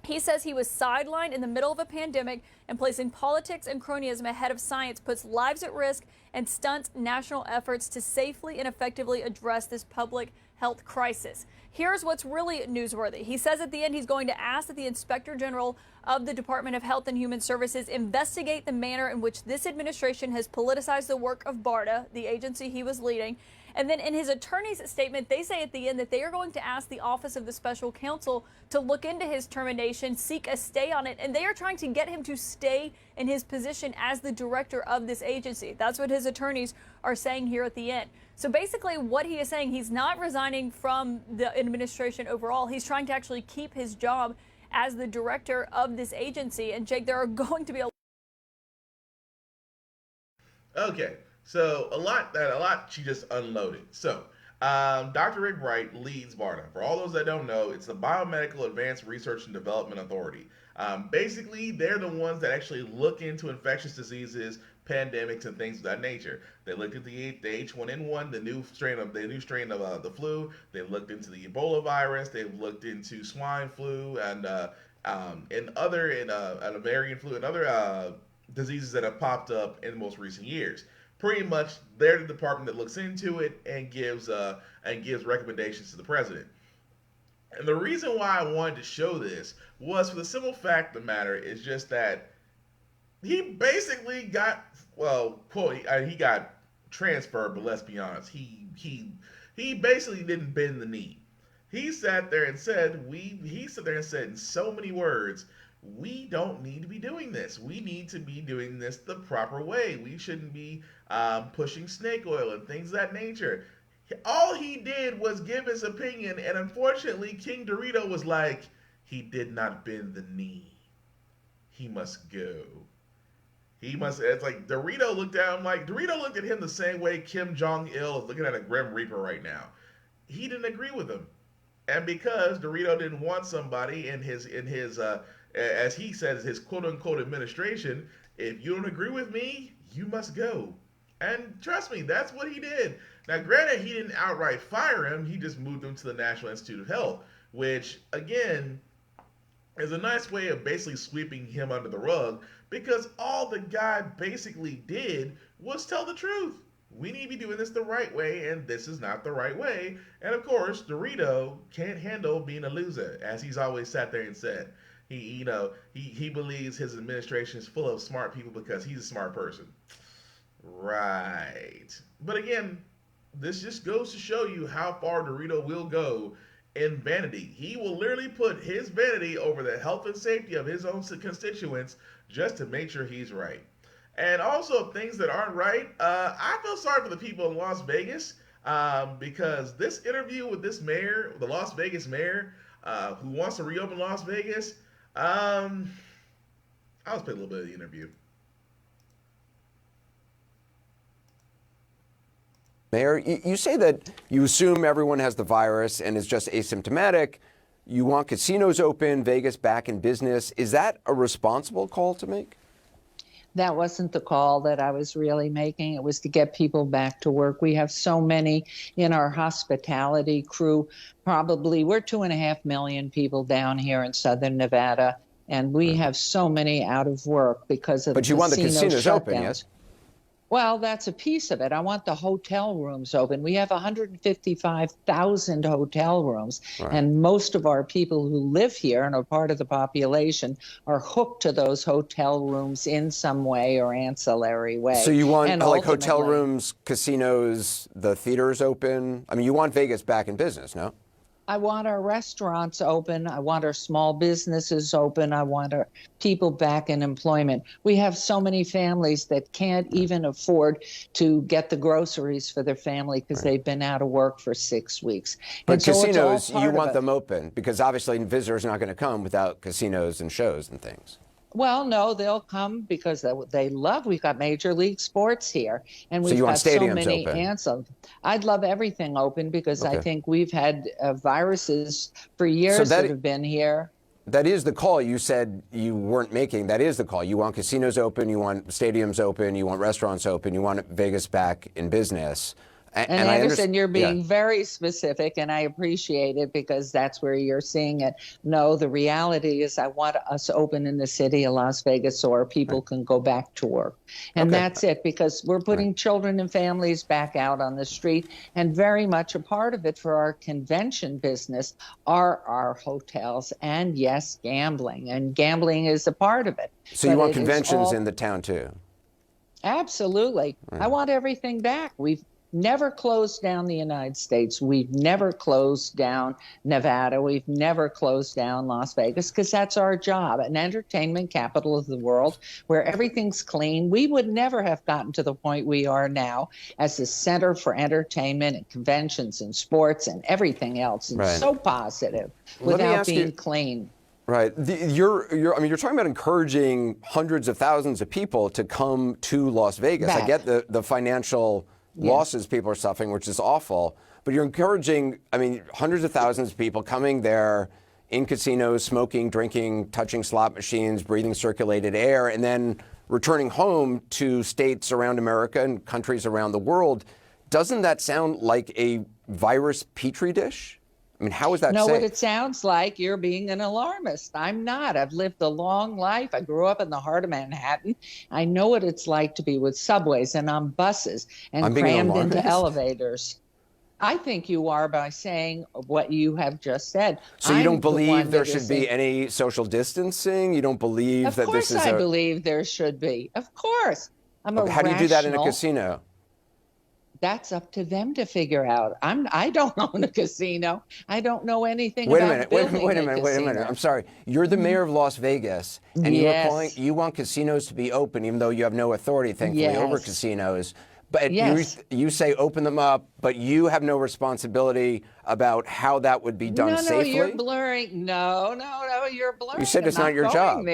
He says he was sidelined in the middle of a pandemic, and placing politics and cronyism ahead of science puts lives at risk and stunts national efforts to safely and effectively address this public health crisis. Here's what's really newsworthy. He says at the end he's going to ask that the Inspector General of the Department of Health and Human Services investigate the manner in which this administration has politicized the work of BARDA, the agency he was leading. And then in his attorney's statement, they say at the end that they are going to ask the Office of the Special Counsel to look into his termination, seek a stay on it, and they are trying to get him to stay in his position as the director of this agency. That's what his attorneys are saying here at the end. So basically what he is saying, he's not resigning from the administration overall. He's trying to actually keep his job as the director of this agency. And Jake, there are going to be a... Okay. So a lot she just unloaded. So Dr. Rick Bright leads BARDA. For all those that don't know, it's the Biomedical Advanced Research and Development Authority. Basically, they're the ones that actually look into infectious diseases, pandemics, and things of that nature. They looked at the H1N1, the new strain of the flu. They looked into the Ebola virus. They've looked into swine flu and avian flu and other diseases that have popped up in the most recent years. Pretty much, they're the department that looks into it and gives recommendations to the president. And the reason why I wanted to show this was for the simple fact of the matter is just that he basically got, he got transferred, but let's be honest, he basically didn't bend the knee. He sat there and said in so many words, we don't need to be doing this. We need to be doing this the proper way. We shouldn't be pushing snake oil and things of that nature. All he did was give his opinion, and unfortunately, King Dorito was like, he did not bend the knee. He must go. It's like Dorito looked at him the same way Kim Jong-il is looking at a Grim Reaper right now. he didn't agree with him. And because Dorito didn't want somebody in his as he says, his quote unquote administration, if you don't agree with me, you must go. And trust me, that's what he did. Now, granted, he didn't outright fire him, he just moved him to the National Institute of Health, which, again, is a nice way of basically sweeping him under the rug, because all the guy basically did was tell the truth. We need to be doing this the right way, and this is not the right way. And of course, Dorito can't handle being a loser, as he's always sat there and said. He believes his administration is full of smart people because he's a smart person. Right. But again, this just goes to show you how far Dorito will go in vanity. He will literally put his vanity over the health and safety of his own constituents just to make sure he's right. And also things that aren't right, I feel sorry for the people in Las Vegas, because this interview with this mayor, the Las Vegas mayor, who wants to reopen Las Vegas, I'll just play a little bit of the interview. Mayor, you say that you assume everyone has the virus and is just asymptomatic. You want casinos open, Vegas back in business. Is that a responsible call to make? That wasn't the call that I was really making. It was to get people back to work. We have so many in our hospitality crew. Probably we're 2.5 million people down here in Southern Nevada, and we have so many out of work because of the casino shutdowns. But you want the casinos open, yes? Well, that's a piece of it. I want the hotel rooms open. We have 155,000 hotel rooms, and most of our people who live here and are part of the population are hooked to those hotel rooms in some way or ancillary way. So you want like hotel rooms, casinos, the theaters open? I mean, you want Vegas back in business, no? I want our restaurants open. I want our small businesses open. I want our people back in employment. We have so many families that can't even afford to get the groceries for their family because they've been out of work for 6 weeks. But casinos, you want them open because obviously visitors are not going to come without casinos and shows and things. Well, no, they'll come because they love. We've got Major League Sports here, and we've got so many ancillary. I'd love everything open because I think we've had viruses for years that have been here. That is the call you said you weren't making. That is the call. You want casinos open, you want stadiums open, you want restaurants open, you want Vegas back in business. And Anderson, you're being very specific, and I appreciate it because that's where you're seeing it. No, the reality is I want us open in the city of Las Vegas so our people can go back to work. And that's it, because we're putting children and families back out on the street, and very much a part of it for our convention business are our hotels and, yes, gambling. And gambling is a part of it. So you want conventions in the town, too? Absolutely. I want everything back. We've never closed down the United States. We've never closed down Nevada. We've never closed down Las Vegas because that's our job, an entertainment capital of the world where everything's clean. We would never have gotten to the point we are now as a center for entertainment and conventions and sports and everything else. And so positive without being clean. Right. You're talking about encouraging hundreds of thousands of people to come to Las Vegas. I get the financial losses people are suffering, which is awful. But you're encouraging, hundreds of thousands of people coming there in casinos, smoking, drinking, touching slot machines, breathing circulated air, and then returning home to states around America and countries around the world. Doesn't that sound like a virus petri dish? How is that safe? What it sounds like? You're being an alarmist. I'm not. I've lived a long life. I grew up in the heart of Manhattan. I know what it's like to be with subways and on buses and crammed into elevators. I think you are by saying what you have just said. So you don't believe there should be any social distancing? You don't believe that this is Of course I believe there should be. Of course. How do you do that in a casino? That's up to them to figure out. I don't own a casino. I don't know anything about building Wait a minute. I'm sorry. You're the mayor of Las Vegas, and you want casinos to be open, even though you have no authority, thankfully, over casinos. But you say open them up, but you have no responsibility about how that would be done safely? No, you're blurring. No, you're blurring. You said it's not your job.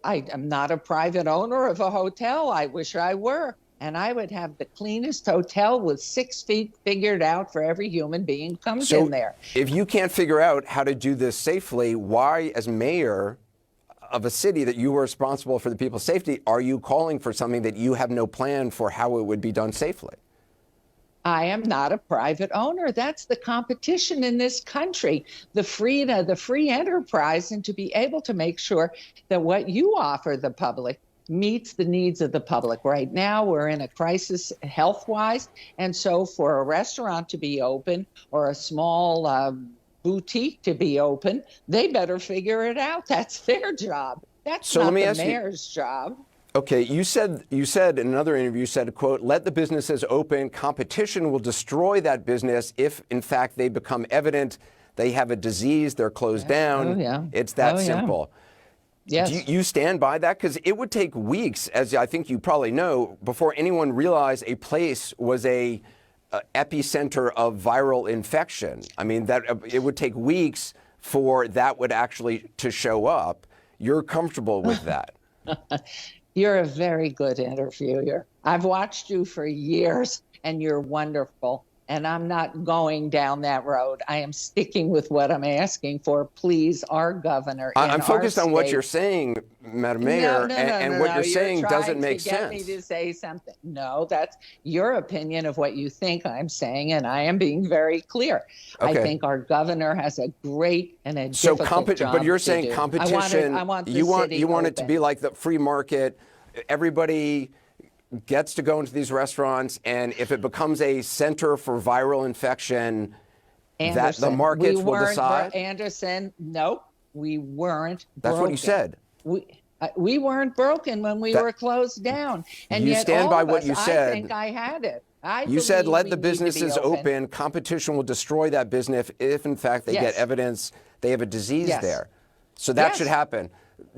I am not a private owner of a hotel. I wish I were. And I would have the cleanest hotel with 6 feet figured out for every human being who comes in there. If you can't figure out how to do this safely, why, as mayor of a city that you are responsible for the people's safety, are you calling for something that you have no plan for how it would be done safely? I am not a private owner. That's the competition in this country, the free enterprise, and to be able to make sure that what you offer the public meets the needs of the public. Right now, we're in a crisis health-wise, and so for a restaurant to be open or a small boutique to be open, they better figure it out. That's their job. That's So not let me the ask you- mayor's job. Okay, you said in another interview, you said, quote, let the businesses open. Competition will destroy that business if, in fact, they become evident they have a disease, they're closed down. Oh, yeah. It's that Oh, yeah. simple. Yes. Do you stand by that? Because it would take weeks, as I think you probably know, before anyone realized a place was a epicenter of viral infection. I mean, that it would take weeks for that would actually to show up. You're comfortable with that? You're a very good interviewer. I've watched you for years, and you're wonderful. And I'm not going down that road. I am sticking with what I'm asking for. Please, our governor. I'm focused on what state- you're saying, Madam Mayor, and what you're saying doesn't make sense. You're trying to get me to say something. No, that's your opinion of what you think I'm saying, and I am being very clear. Okay. I think our governor has a great and a difficult job but you're to saying do. competition. I want the you want city you want it to open. be like the free market. Everybody gets to go into these restaurants, and if it becomes a center for viral infection, that the markets will decide. Anderson, nope, we weren't. That's what you said. We weren't broken when we were closed down, and you yet stand all by of what us, you said. I think I had it. You said believe let we the need to be businesses open. Competition will destroy that business if, in fact, they get Yes. evidence they have a disease Yes. there. So that Yes. should happen.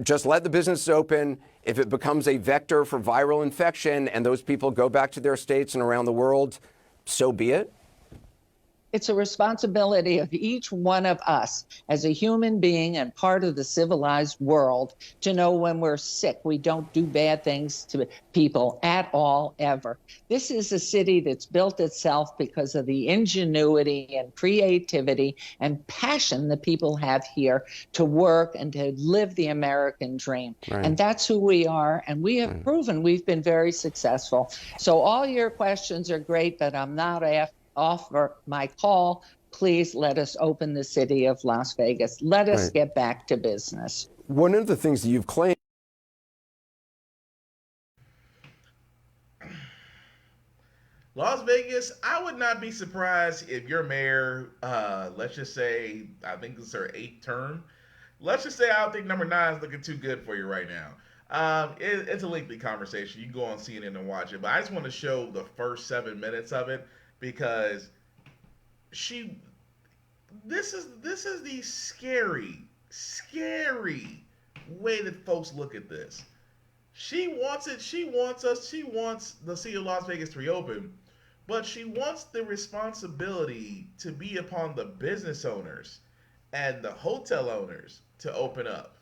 Just let the businesses open. If it becomes a vector for viral infection and those people go back to their states and around the world, so be it. It's a responsibility of each one of us as a human being and part of the civilized world to know when we're sick. We don't do bad things to people at all, ever. This is a city that's built itself because of the ingenuity and creativity and passion that people have here to work and to live the American dream. Right. And that's who we are. And we have proven we've been very successful. So all your questions are great, but I'm not offer my call. Please let us open the city of Las Vegas. Let us get back to business. One of the things that you've claimed. Las Vegas, I would not be surprised if your mayor, let's just say, I think this is her 8th term. Let's just say I don't think number 9 is looking too good for you right now. It's a lengthy conversation. You can go on CNN and watch it, but I just want to show the first 7 minutes of it because this is the scary way that folks look at this. She wants it. She wants the city of Las Vegas to reopen, but she wants the responsibility to be upon the business owners and the hotel owners to open up.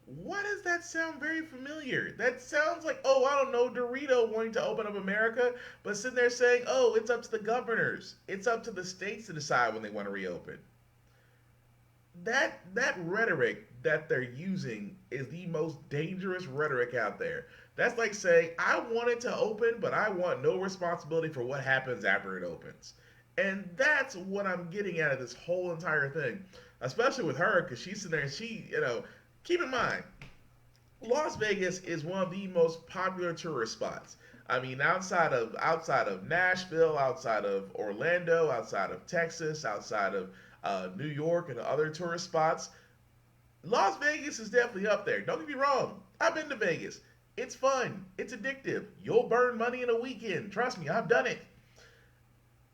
Why does that sound very familiar? That sounds like, oh, I don't know, Dorito wanting to open up America, but sitting there saying, oh, it's up to the governors. It's up to the states to decide when they want to reopen. That rhetoric that they're using is the most dangerous rhetoric out there. That's like saying, I want it to open, but I want no responsibility for what happens after it opens. And that's what I'm getting at of this whole entire thing, especially with her, because she's sitting there and keep in mind, Las Vegas is one of the most popular tourist spots. I mean, outside of Nashville, outside of Orlando, outside of Texas, outside of New York and other tourist spots, Las Vegas is definitely up there. Don't get me wrong. I've been to Vegas. It's fun. It's addictive. You'll burn money in a weekend. Trust me, I've done it.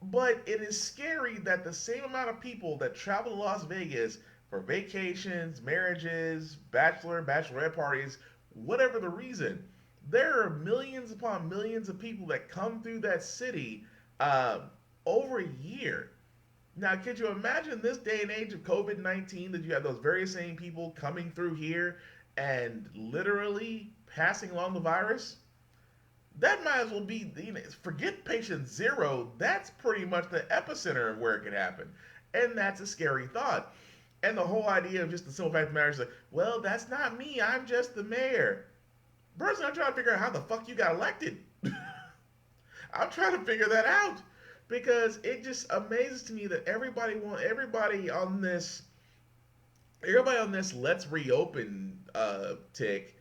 But it is scary that the same amount of people that travel to Las Vegas for vacations, marriages, bachelorette parties, whatever the reason, there are millions upon millions of people that come through that city over a year. Now, could you imagine this day and age of COVID-19 that you have those very same people coming through here and literally passing along the virus? that might as well be, forget patient zero. That's pretty much the epicenter of where it could happen. And that's a scary thought. And the whole idea of just the simple fact of the matter is like, well, that's not me. I'm just the mayor. Personally, I'm trying to figure out how the fuck you got elected. I'm trying to figure that out because it just amazes to me that everybody on this let's reopen tick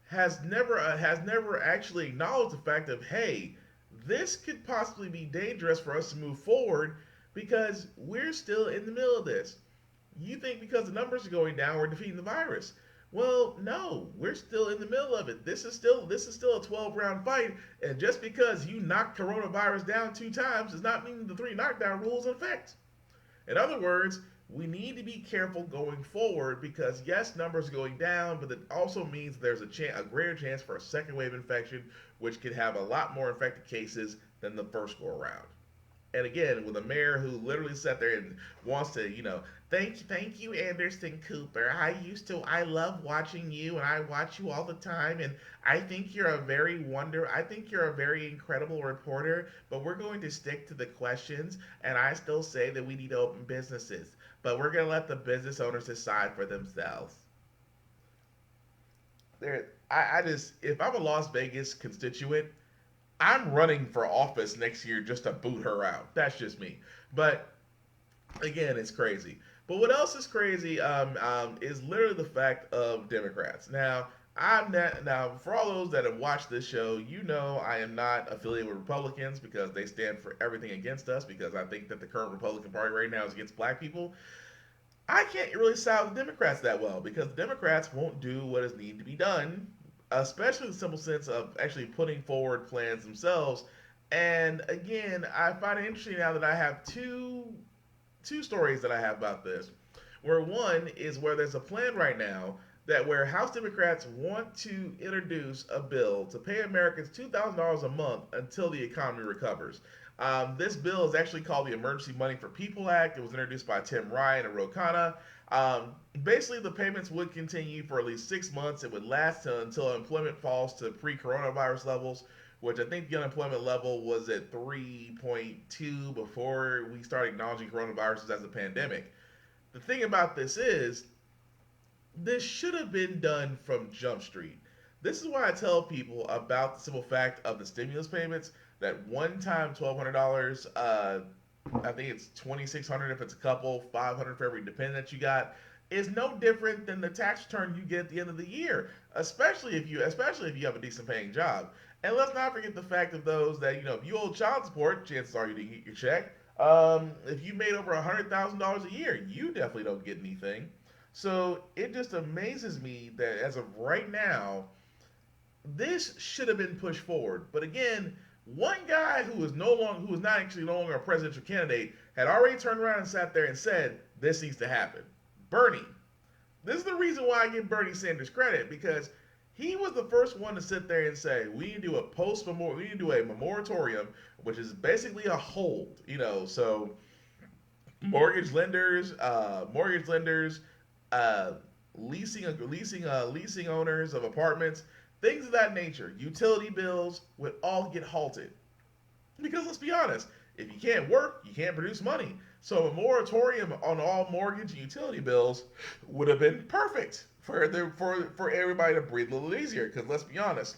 has never actually acknowledged the fact of, hey, this could possibly be dangerous for us to move forward because we're still in the middle of this. You think because the numbers are going down we're defeating the virus. Well, no, we're still in the middle of it. This is still a 12-round fight, and just because you knocked coronavirus down 2 times does not mean the 3 knockdown rule is in effect. In other words, we need to be careful going forward because yes, numbers are going down, but it also means there's a greater chance for a second wave infection, which could have a lot more infected cases than the first go around. And again, with a mayor who literally sat there and wants to, thank you, Anderson Cooper. I love watching you, and I watch you all the time, and I think you're a very incredible reporter, but we're going to stick to the questions, and I still say that we need to open businesses, but we're going to let the business owners decide for themselves. If I'm a Las Vegas constituent, I'm running for office next year just to boot her out. That's just me. But again, it's crazy. But what else is crazy is literally the fact of Democrats. Now, for all those that have watched this show, I am not affiliated with Republicans because they stand for everything against us. Because I think that the current Republican Party right now is against black people. I can't really side with Democrats that well because Democrats won't do what is needed to be done, especially in the simple sense of actually putting forward plans themselves. And again, I find it interesting now that I have two stories that I have about this. Where one is where there's a plan right now that where House Democrats want to introduce a bill to pay Americans $2,000 a month until the economy recovers. This bill is actually called the Emergency Money for People Act. It was introduced by Tim Ryan and Ro Khanna. Basically, the payments would continue for at least 6 months. It would last until employment falls to pre-coronavirus levels, which I think the unemployment level was at 3.2 before we started acknowledging coronaviruses as a pandemic. The thing about this is, this should have been done from Jump Street. This is why I tell people about the simple fact of the stimulus payments. That one-time $1,200, I think it's $2,600 if it's a couple, $500 for every dependent that you got, is no different than the tax return you get at the end of the year, especially if you have a decent paying job. And let's not forget the fact of those that, if you owe child support, chances are you didn't get your check. If you made over $100,000 a year, you definitely don't get anything. So it just amazes me that as of right now, this should have been pushed forward. But again, one guy who is no longer a presidential candidate had already turned around and sat there and said this needs to happen. Bernie. This is the reason why I give Bernie Sanders credit, because he was the first one to sit there and say we need to do a moratorium, which is basically a hold. So mortgage lenders, leasing owners of apartments, things of that nature, utility bills would all get halted. Because let's be honest, if you can't work, you can't produce money. So a moratorium on all mortgage and utility bills would have been perfect for everybody to breathe a little easier. Because let's be honest,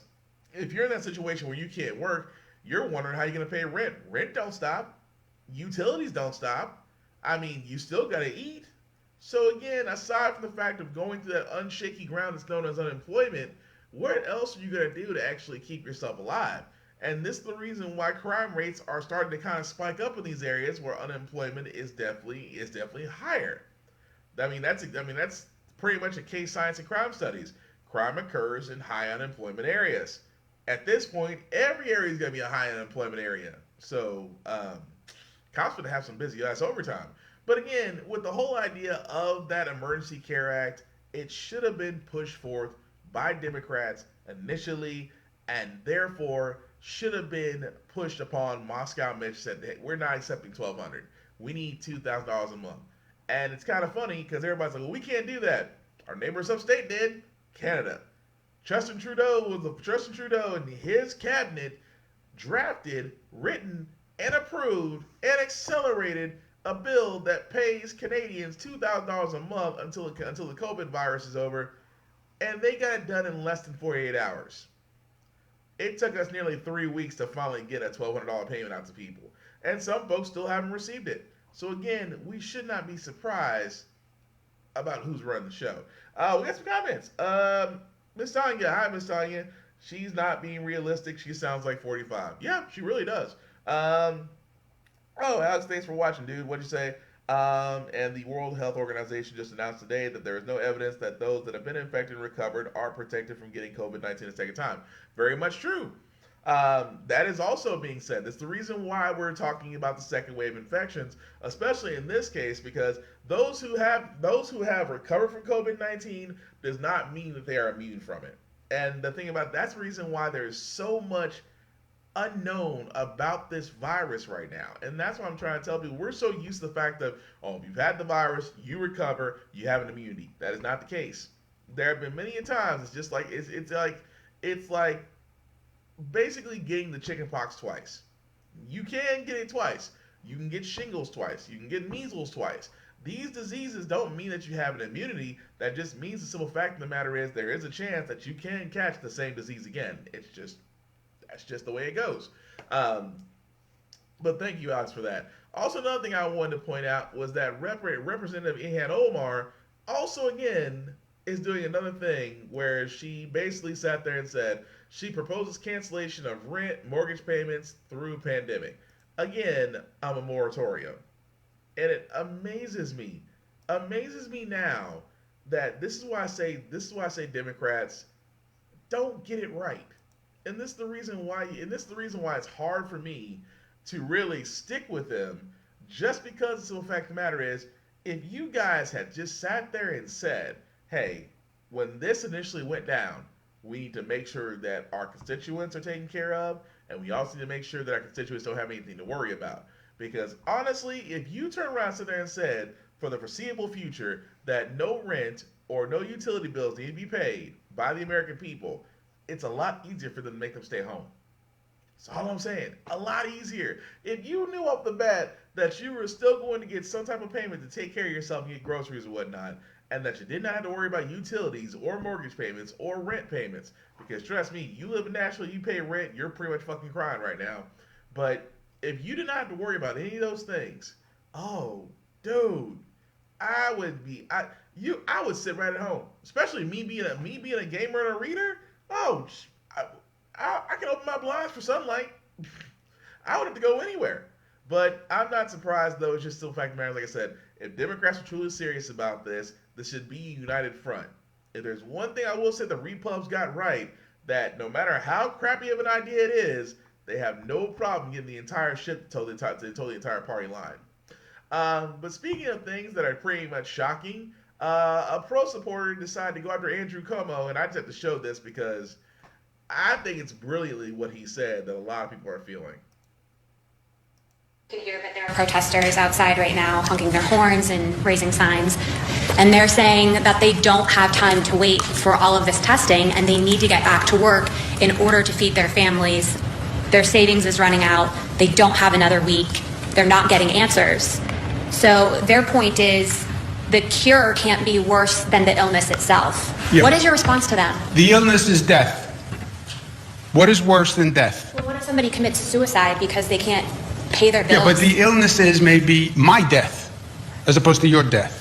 if you're in that situation where you can't work, you're wondering how you're going to pay rent. Rent don't stop. Utilities don't stop. I mean, you still got to eat. So again, aside from the fact of going through that unshaky ground that's known as unemployment, what else are you going to do to actually keep yourself alive? And this is the reason why crime rates are starting to kind of spike up in these areas where unemployment is definitely higher. That's pretty much a case science in crime studies. Crime occurs in high unemployment areas. At this point, every area is going to be a high unemployment area. So cops going to have some busy ass overtime. But again, with the whole idea of that Emergency Care Act, it should have been pushed forth by Democrats initially, and therefore should have been pushed upon Moscow. Mitch said, hey, we're not accepting $1,200. We need $2,000 a month. And it's kind of funny because everybody's like, well, we can't do that. Our neighbors upstate did. Canada. Justin Trudeau and his cabinet drafted, written, and approved and accelerated a bill that pays Canadians $2,000 a month until the COVID virus is over, and they got it done in less than 48 hours. It took us nearly 3 weeks to finally get a $1,200 payment out to people, and some folks still haven't received it. So again, we should not be surprised about who's running the show. We got some comments. Miss Tanya, hi Miss Tanya. She's not being realistic. She sounds like 45. Yeah, she really does. Alex, thanks for watching, dude. What'd you say? And the World Health Organization just announced today that there is no evidence that those that have been infected and recovered are protected from getting COVID-19 a second time. Very much true. That is also being said. That's the reason why we're talking about the second wave infections, especially in this case, because those who have recovered from COVID-19 does not mean that they are immune from it. And the thing about that's the reason why there's so much unknown about this virus right now. And that's what I'm trying to tell people. We're so used to the fact that, if you've had the virus, you recover, you have an immunity. That is not the case. There have been many times it's just like it's like basically getting the chicken pox twice. You can get it twice. You can get shingles twice. You can get measles twice. These diseases don't mean that you have an immunity. That just means the simple fact of the matter is there is a chance that you can catch the same disease again. That's just the way it goes. But thank you, Alex, for that. Also, another thing I wanted to point out was that Representative Ilhan Omar also, again, is doing another thing where she basically sat there and said she proposes cancellation of rent, mortgage payments through pandemic. Again, I'm a moratorium. And it amazes me now that this is why I say Democrats don't get it right. And this is the reason why it's hard for me to really stick with them, just because the simple fact of the matter is, if you guys had just sat there and said, hey, when this initially went down, we need to make sure that our constituents are taken care of, and we also need to make sure that our constituents don't have anything to worry about. Because honestly, if you turn around and sit there and said, for the foreseeable future, that no rent or no utility bills need to be paid by the American people, it's a lot easier for them to make them stay home. That's all I'm saying. A lot easier. If you knew off the bat that you were still going to get some type of payment to take care of yourself and get groceries or whatnot, and that you did not have to worry about utilities or mortgage payments or rent payments, because trust me, you live in Nashville, you pay rent, you're pretty much fucking crying right now. But if you did not have to worry about any of those things, oh, dude, I would sit right at home. Especially me being a gamer and a reader. Oh, I can open my blinds for sunlight. I would have to go anywhere. But I'm not surprised, though. It's just still the fact of the matter, like I said, if Democrats are truly serious about this, this should be a united front. If there's one thing I will say the Repubs got right, that no matter how crappy of an idea it is, they have no problem getting the entire ship to the entire party line. But speaking of things that are pretty much shocking, a pro supporter decided to go after Andrew Cuomo, and I just have to show this because I think it's brilliantly what he said that a lot of people are feeling. Here, but there are protesters outside right now honking their horns and raising signs, and they're saying that they don't have time to wait for all of this testing and they need to get back to work in order to feed their families. Their savings is running out. They don't have another week. They're not getting answers. So their point is the cure can't be worse than the illness itself. Yeah. What is your response to that? The illness is death. What is worse than death? Well, what if somebody commits suicide because they can't pay their bills? Yeah, but the illness is maybe my death as opposed to your death.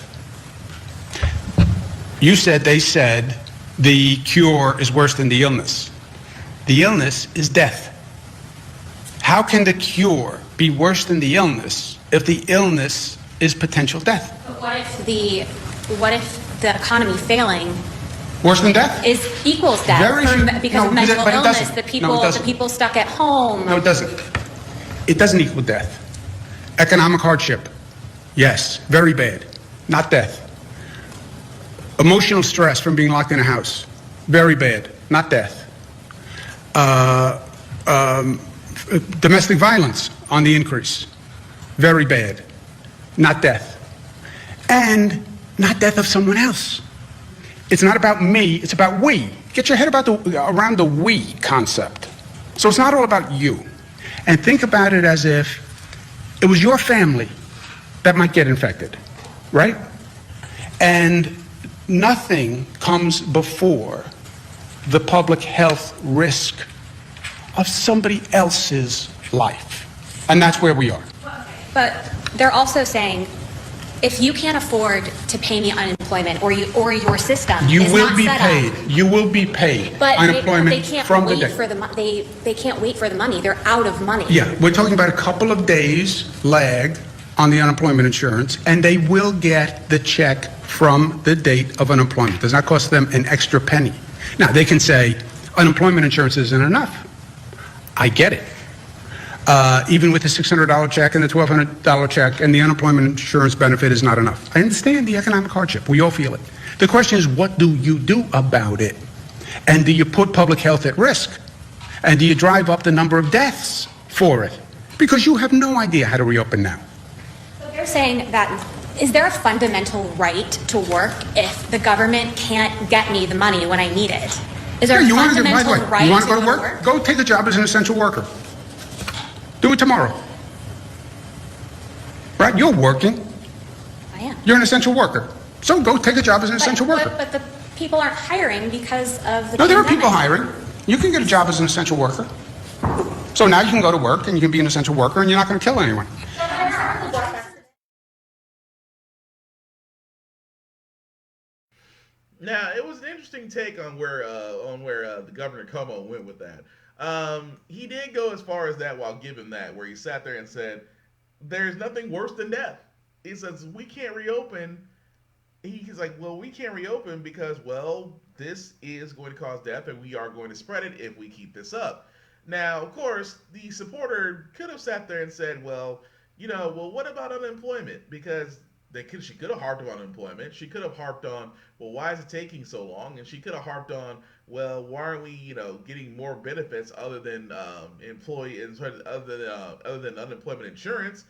They said the cure is worse than the illness. The illness is death. How can the cure be worse than the illness if the illness is potential death? But what if the economy failing worse than death equals death because of mental illness? The people stuck at home. No, it doesn't. It doesn't equal death. Economic hardship, yes, very bad, not death. Emotional stress from being locked in a house, very bad, not death. Domestic violence on the increase, very bad, not death. And not death of someone else. It's not about me, it's about we. get your head around the we concept. So it's not all about you. And think about it as if it was your family that might get infected, right? And nothing comes before the public health risk of somebody else's life. And that's where we are. But they're also saying, if you can't afford to pay me unemployment or your system You is will not be set paid. up, You will be paid but unemployment they can't from the wait day. for they can't wait for the money. They're out of money. Yeah, we're talking about a couple of days lag on the unemployment insurance, and they will get the check from the date of unemployment. It does not cost them an extra penny. Now, they can say unemployment insurance isn't enough. I get it. Even with the $600 check and the $1,200 check and the unemployment insurance benefit is not enough. I understand the economic hardship. We all feel it. The question is, what do you do about it? And do you put public health at risk? And do you drive up the number of deaths for it? Because you have no idea how to reopen now. So they're saying that, is there a fundamental right to work if the government can't get me the money when I need it? Is there a fundamental right you want to to go to work? Go take a job as an essential worker. Do it tomorrow. Right? You're working. I am. You're an essential worker. So go take a job as an essential worker. But the people aren't hiring because of the No, there are pandemic. people hiring. You can get a job as an essential worker. So now you can go to work and you can be an essential worker and you're not going to kill anyone. Now, it was an interesting take on where the Governor Cuomo went with that. He did go as far as that while giving that, where he sat there and said, "There's nothing worse than death." He says, "We can't reopen." He's like, "Well, we can't reopen because, well, this is going to cause death, and we are going to spread it if we keep this up." Now, of course, the supporter could have sat there and said, "Well, what about unemployment?" Because she could have harped on unemployment. She could have harped on, well, why is it taking so long? And she could have harped on, well, why aren't we, getting more benefits other than other than unemployment insurance?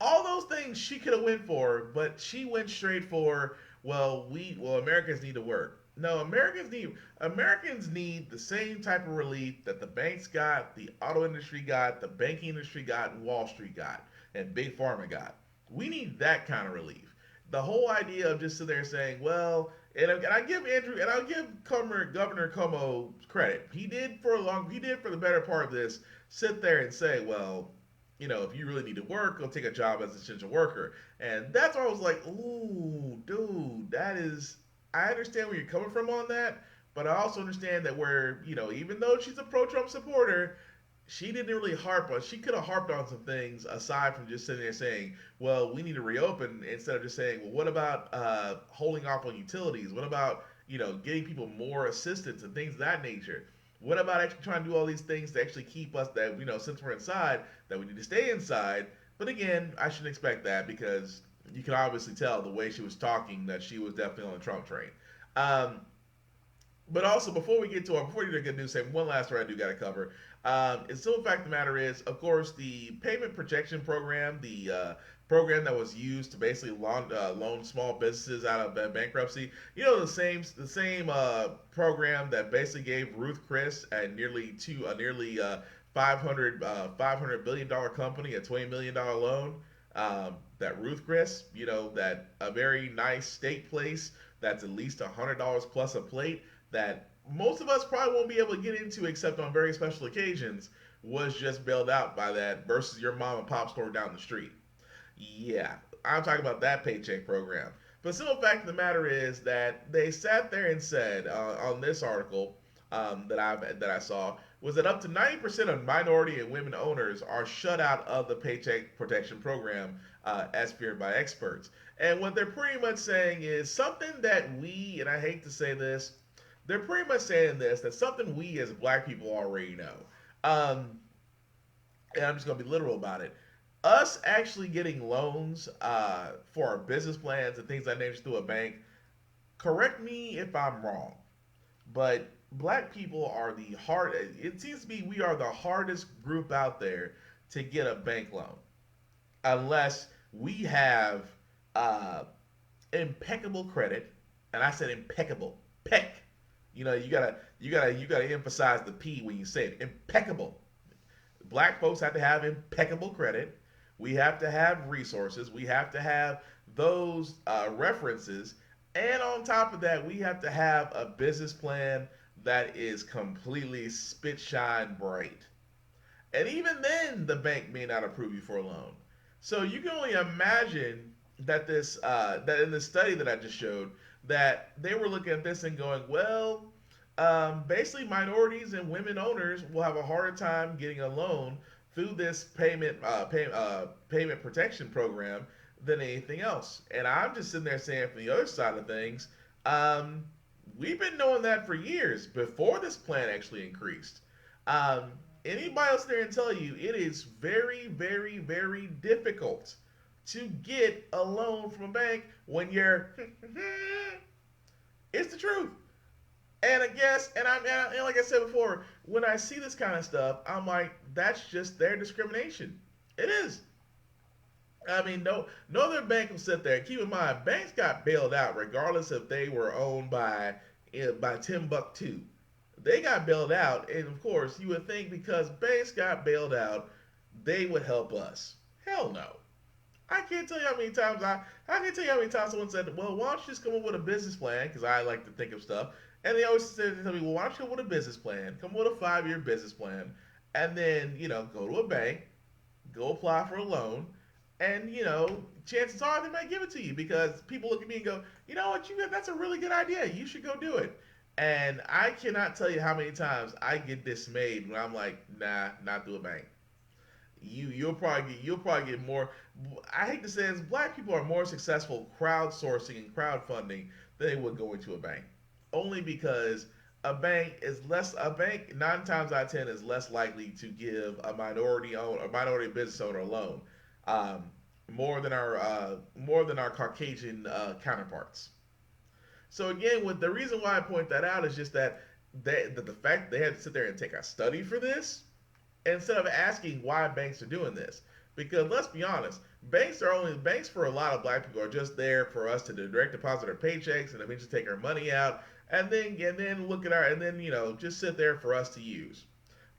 All those things she could have went for, but she went straight for, Americans need to work. No, Americans need the same type of relief that the banks got, the auto industry got, the banking industry got, and Wall Street got, and Big Pharma got. We need that kind of relief. The whole idea of just sitting there saying, well, and I give Governor Cuomo credit. He did for the better part of this sit there and say, well, if you really need to work, go take a job as an essential worker. And that's where I was like, ooh, dude, I understand where you're coming from on that, but I also understand that even though she's a pro-Trump supporter, she didn't really she could have harped on some things aside from just sitting there saying, well, we need to reopen, instead of just saying, well, what about holding off on utilities? What about, getting people more assistance and things of that nature? What about actually trying to do all these things to actually keep us that, since we're inside, that we need to stay inside? But again, I shouldn't expect that because you can obviously tell the way she was talking that she was definitely on the Trump train. But also, before you get to the good news, say one last story I do got to cover. The simple fact of the matter is, of course, the payment protection program, the program that was used to basically loan small businesses out of bankruptcy. The same program that basically gave Ruth Chris a nearly $500 billion company a $20 million loan. That Ruth Chris, that a very nice steak place that's at least $100 plus a plate that most of us probably won't be able to get into except on very special occasions, was just bailed out by that versus your mom and pop store down the street. Yeah, I'm talking about that paycheck program. But the simple fact of the matter is that they sat there and said on this article that I saw was that up to 90% of minority and women owners are shut out of the Paycheck Protection Program as feared by experts. And what they're pretty much saying is something that and I hate to say this, they're pretty much saying that's something we as black people already know. And I'm just going to be literal about it. Us actually getting loans for our business plans and things like that through a bank, correct me if I'm wrong, but black people are it seems to be we are the hardest group out there to get a bank loan. Unless we have impeccable credit, and I said impeccable, You gotta emphasize the P when you say it. Impeccable. Black folks have to have impeccable credit. We have to have resources. We have to have those references. And on top of that, we have to have a business plan that is completely spit shine bright. And even then, the bank may not approve you for a loan. So you can only imagine that that in the study that I just showed, that they were looking at this and going, well, basically minorities and women owners will have a harder time getting a loan through this payment protection program than anything else. And I'm just sitting there saying, from the other side of things, um, we've been knowing that for years before this plan actually increased. Um, Anybody else there and tell you it is very, very, very difficult to get a loan from a bank when you're. It's the truth. And I guess, and like I said before, when I see this kind of stuff, I'm like, that's just their discrimination. It is. I mean, no other bank will sit there. Keep in mind, banks got bailed out regardless if they were owned by Timbuktu. They got bailed out, and of course, you would think because banks got bailed out, they would help us. Hell no. I can't tell you how many times I can tell you how many times someone said, "Well, why don't you just come up with a business plan?" Because I like to think of stuff, and they always said to me, "Well, why don't you come up with a business plan? Come up with a 5-year business plan, and then go to a bank, go apply for a loan, and chances are they might give it to you because people look at me and go, you know what, that's a really good idea. You should go do it." And I cannot tell you how many times I get dismayed when I'm like, nah, not through a bank. You'll probably get more. I hate to say this, black people are more successful crowdsourcing and crowdfunding than they would going to a bank. Only because a bank 9 times out of 10 is less likely to give a minority business owner a loan, um, more than our Caucasian counterparts. So again, with the reason why I point that out is just that the fact they had to sit there and take a study for this instead of asking why banks are doing this. Because let's be honest, banks for a lot of black people are just there for us to direct deposit our paychecks and eventually take our money out and then look at just sit there for us to use.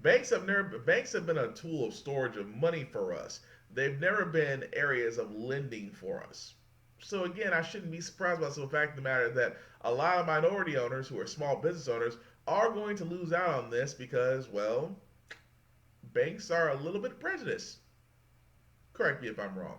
Banks have been a tool of storage of money for us. They've never been areas of lending for us. So again, I shouldn't be surprised about the fact of the matter that a lot of minority owners who are small business owners are going to lose out on this because, well, banks are a little bit prejudiced. Correct me if I'm wrong.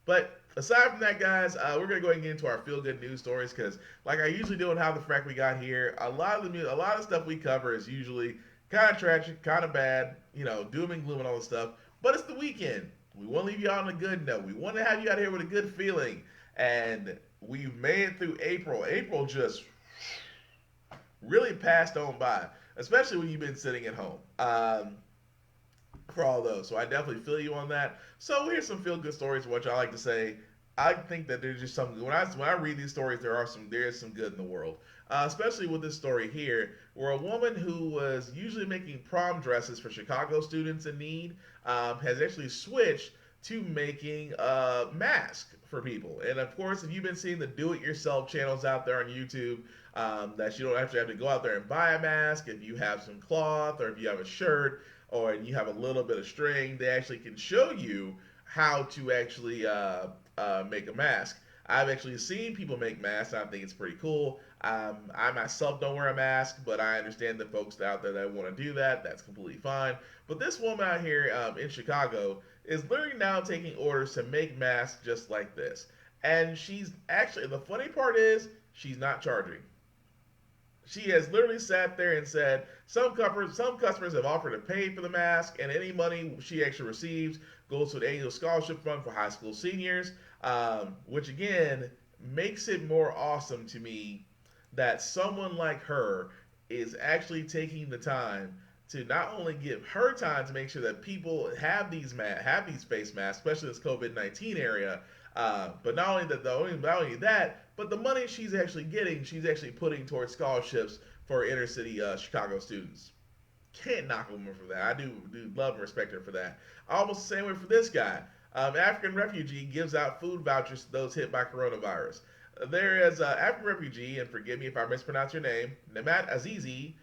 But aside from that, guys, we're gonna go ahead and get into our feel-good news stories because, like I usually do on How the Frack We Got Here, a lot of stuff we cover is usually kind of tragic, kind of bad, doom and gloom and all this stuff. But it's the weekend. We want to leave you out on a good note. We want to have you out here with a good feeling. And we've made it through April. April just really passed on by, especially when you've been sitting at home for all those. So I definitely feel you on that. So here's some feel good stories, which I like to say. I think that there's just something. When I read these stories, there is some good in the world. Especially with this story here, where a woman who was usually making prom dresses for Chicago students in need has actually switched to making a mask for people. And of course, if you've been seeing the do-it-yourself channels out there on YouTube, that you don't actually have to go out there and buy a mask. If you have some cloth, or if you have a shirt, or you have a little bit of string, they actually can show you how to actually make a mask. I've actually seen people make masks, and I think it's pretty cool. I myself don't wear a mask, but I understand the folks out there that want to do that. That's completely fine. But this woman out here in Chicago is literally now taking orders to make masks just like this. And she's actually, the funny part is, she's not charging. She has literally sat there and said some customers have offered to pay for the mask, and any money she actually receives goes to the annual scholarship fund for high school seniors, which again makes it more awesome to me that someone like her is actually taking the time to not only give her time to make sure that people have these face masks, especially this COVID-19 area, but not only that, but the money she's actually getting, she's actually putting towards scholarships for inner city Chicago students. Can't knock a woman for that. I do love and respect her for that. Almost the same way for this guy. African refugee gives out food vouchers to those hit by coronavirus. there is an African refugee, and forgive me if I mispronounce your name, Namat Azizi,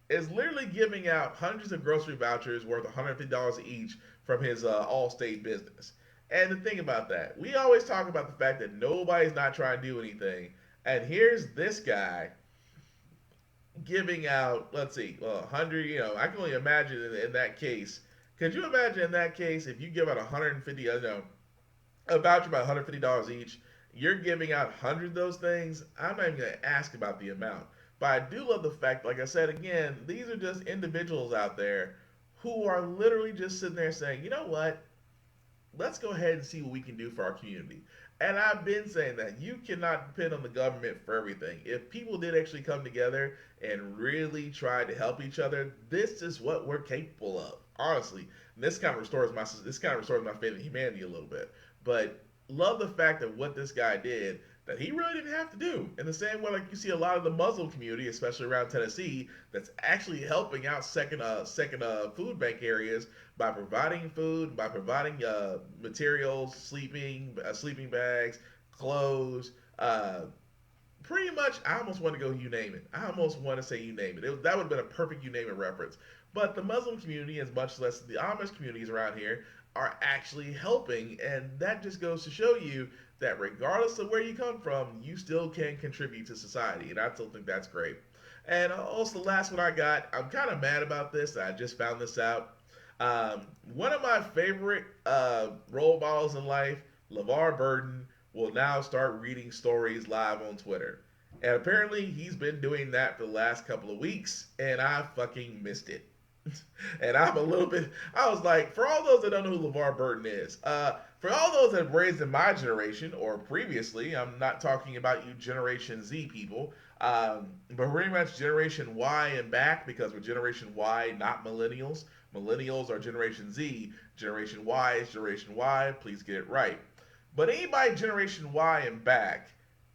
is literally giving out hundreds of grocery vouchers worth $150 each from his all-state business. And the thing about that, we always talk about the fact that nobody's not trying to do anything, and here's this guy giving out, let's see, 100. I can only imagine in that case. Could you imagine in that case if you give out 150, a voucher by $150 each, you're giving out 100 of those things? I'm not even going to ask about the amount. But I do love the fact, like I said again, these are just individuals out there who are literally just sitting there saying, you know what? Let's go ahead and see what we can do for our community. And I've been saying that you cannot depend on the government for everything. If people did actually come together and really try to help each other, this is what we're capable of. Honestly, this kind of restores my faith in humanity a little bit. But love the fact of what this guy did that he really didn't have to do. In the same way, like you see a lot of the Muslim community, especially around Tennessee, that's actually helping out second food bank areas by providing food, by providing materials, sleeping bags, clothes. Pretty much, I almost want to go you name it. I almost want to say you name it. That would have been a perfect you name it reference. But the Muslim community, as much as the Amish communities around here, are actually helping, and that just goes to show you that regardless of where you come from, you still can contribute to society, and I still think that's great. And also, the last one I got, I'm kind of mad about this. I just found this out. One of my favorite role models in life, LeVar Burton, will now start reading stories live on Twitter. And apparently, he's been doing that for the last couple of weeks, and I fucking missed it. And I was like, for all those that don't know who LeVar Burton is, for all those that have raised in my generation or previously, I'm not talking about you Generation Z people, but pretty much Generation Y and back, because we're Generation Y, not millennials. Millennials are Generation Z. Generation Y is Generation Y. Please get it right. But anybody Generation Y and back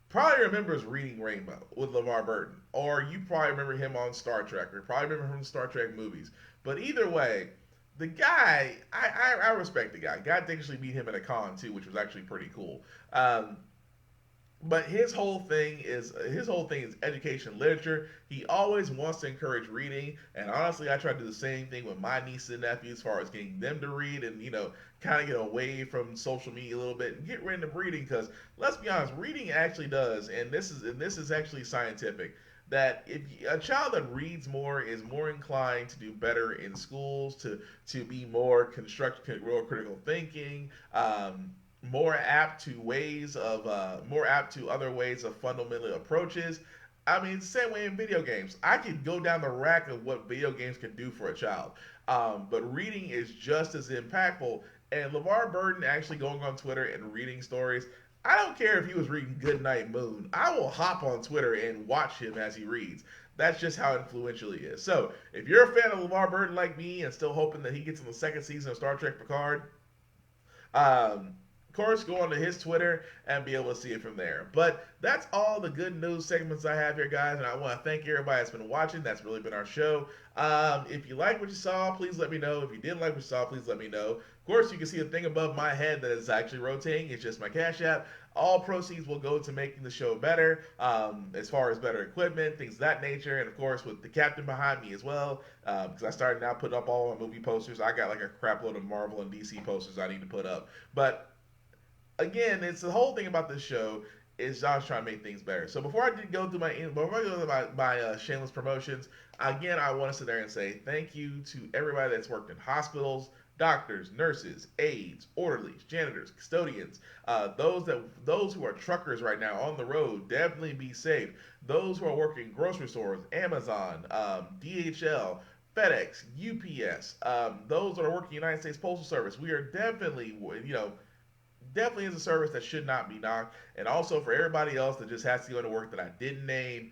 probably remembers Reading Rainbow with LeVar Burton. Or you probably remember him on Star Trek, or probably remember him from Star Trek movies. But either way, the guy, I respect the guy. Got to actually meet him at a con too, which was actually pretty cool. But his whole thing is education, literature. He always wants to encourage reading, and honestly, I try to do the same thing with my nieces and nephews, as far as getting them to read, and kind of get away from social media a little bit and get rid of reading. Because let's be honest, reading actually does, and this is actually scientific, that if a child that reads more is more inclined to do better in schools, to be more constructive, more critical thinking. More apt to other ways of fundamental approaches. I mean, it's the same way in video games. I could go down the rack of what video games can do for a child, but reading is just as impactful. And LeVar Burton actually going on Twitter and reading stories. I don't care if he was reading Goodnight Moon. I will hop on Twitter and watch him as he reads. That's just how influential he is. So, if you're a fan of LeVar Burton like me and still hoping that he gets in the second season of Star Trek Picard, of course, go onto his Twitter and be able to see it from there. But that's all the good news segments I have here, guys, and I want to thank everybody that's been watching. That's really been our show. If you like what you saw, please let me know. If you didn't like what you saw, please let me know. Of course, you can see a thing above my head that is actually rotating. It's just my Cash App. All proceeds will go to making the show better, as far as better equipment, things of that nature, and of course with the captain behind me as well, because I started now putting up all my movie posters. I got like a crap load of Marvel and DC posters I need to put up. But again, it's the whole thing about this show is Josh trying to make things better. So before I go through my shameless promotions, again, I want to sit there and say thank you to everybody that's worked in hospitals, doctors, nurses, aides, orderlies, janitors, custodians, those who are truckers right now on the road. Definitely be safe. Those who are working in grocery stores, Amazon, DHL, FedEx, UPS, those that are working United States Postal Service. We are definitely, definitely is a service that should not be knocked. And also for everybody else that just has to go to work that I didn't name,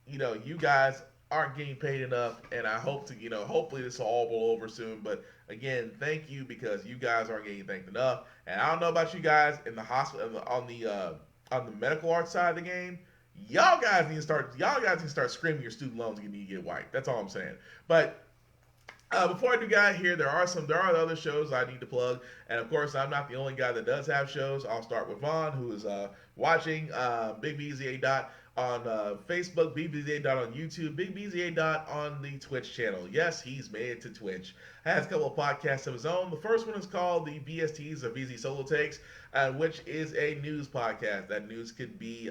you guys aren't getting paid enough, and I hope to, hopefully this will all blow over soon. But again, thank you, because you guys aren't getting thanked enough. And I don't know about you guys in the hospital, on the medical arts side of the game. Y'all guys need to start screaming your student loans need to get wiped. That's all I'm saying. But Before I do get here, there are other shows I need to plug, and of course, I'm not the only guy that does have shows. I'll start with Vaughn, who is watching Big BZA Dot on Facebook, Big BZA Dot on YouTube, Big BZA Dot on the Twitch channel. Yes, he's made it to Twitch. Has a couple of podcasts of his own. The first one is called the BSTs or BZ Solo Takes, which is a news podcast. That news could be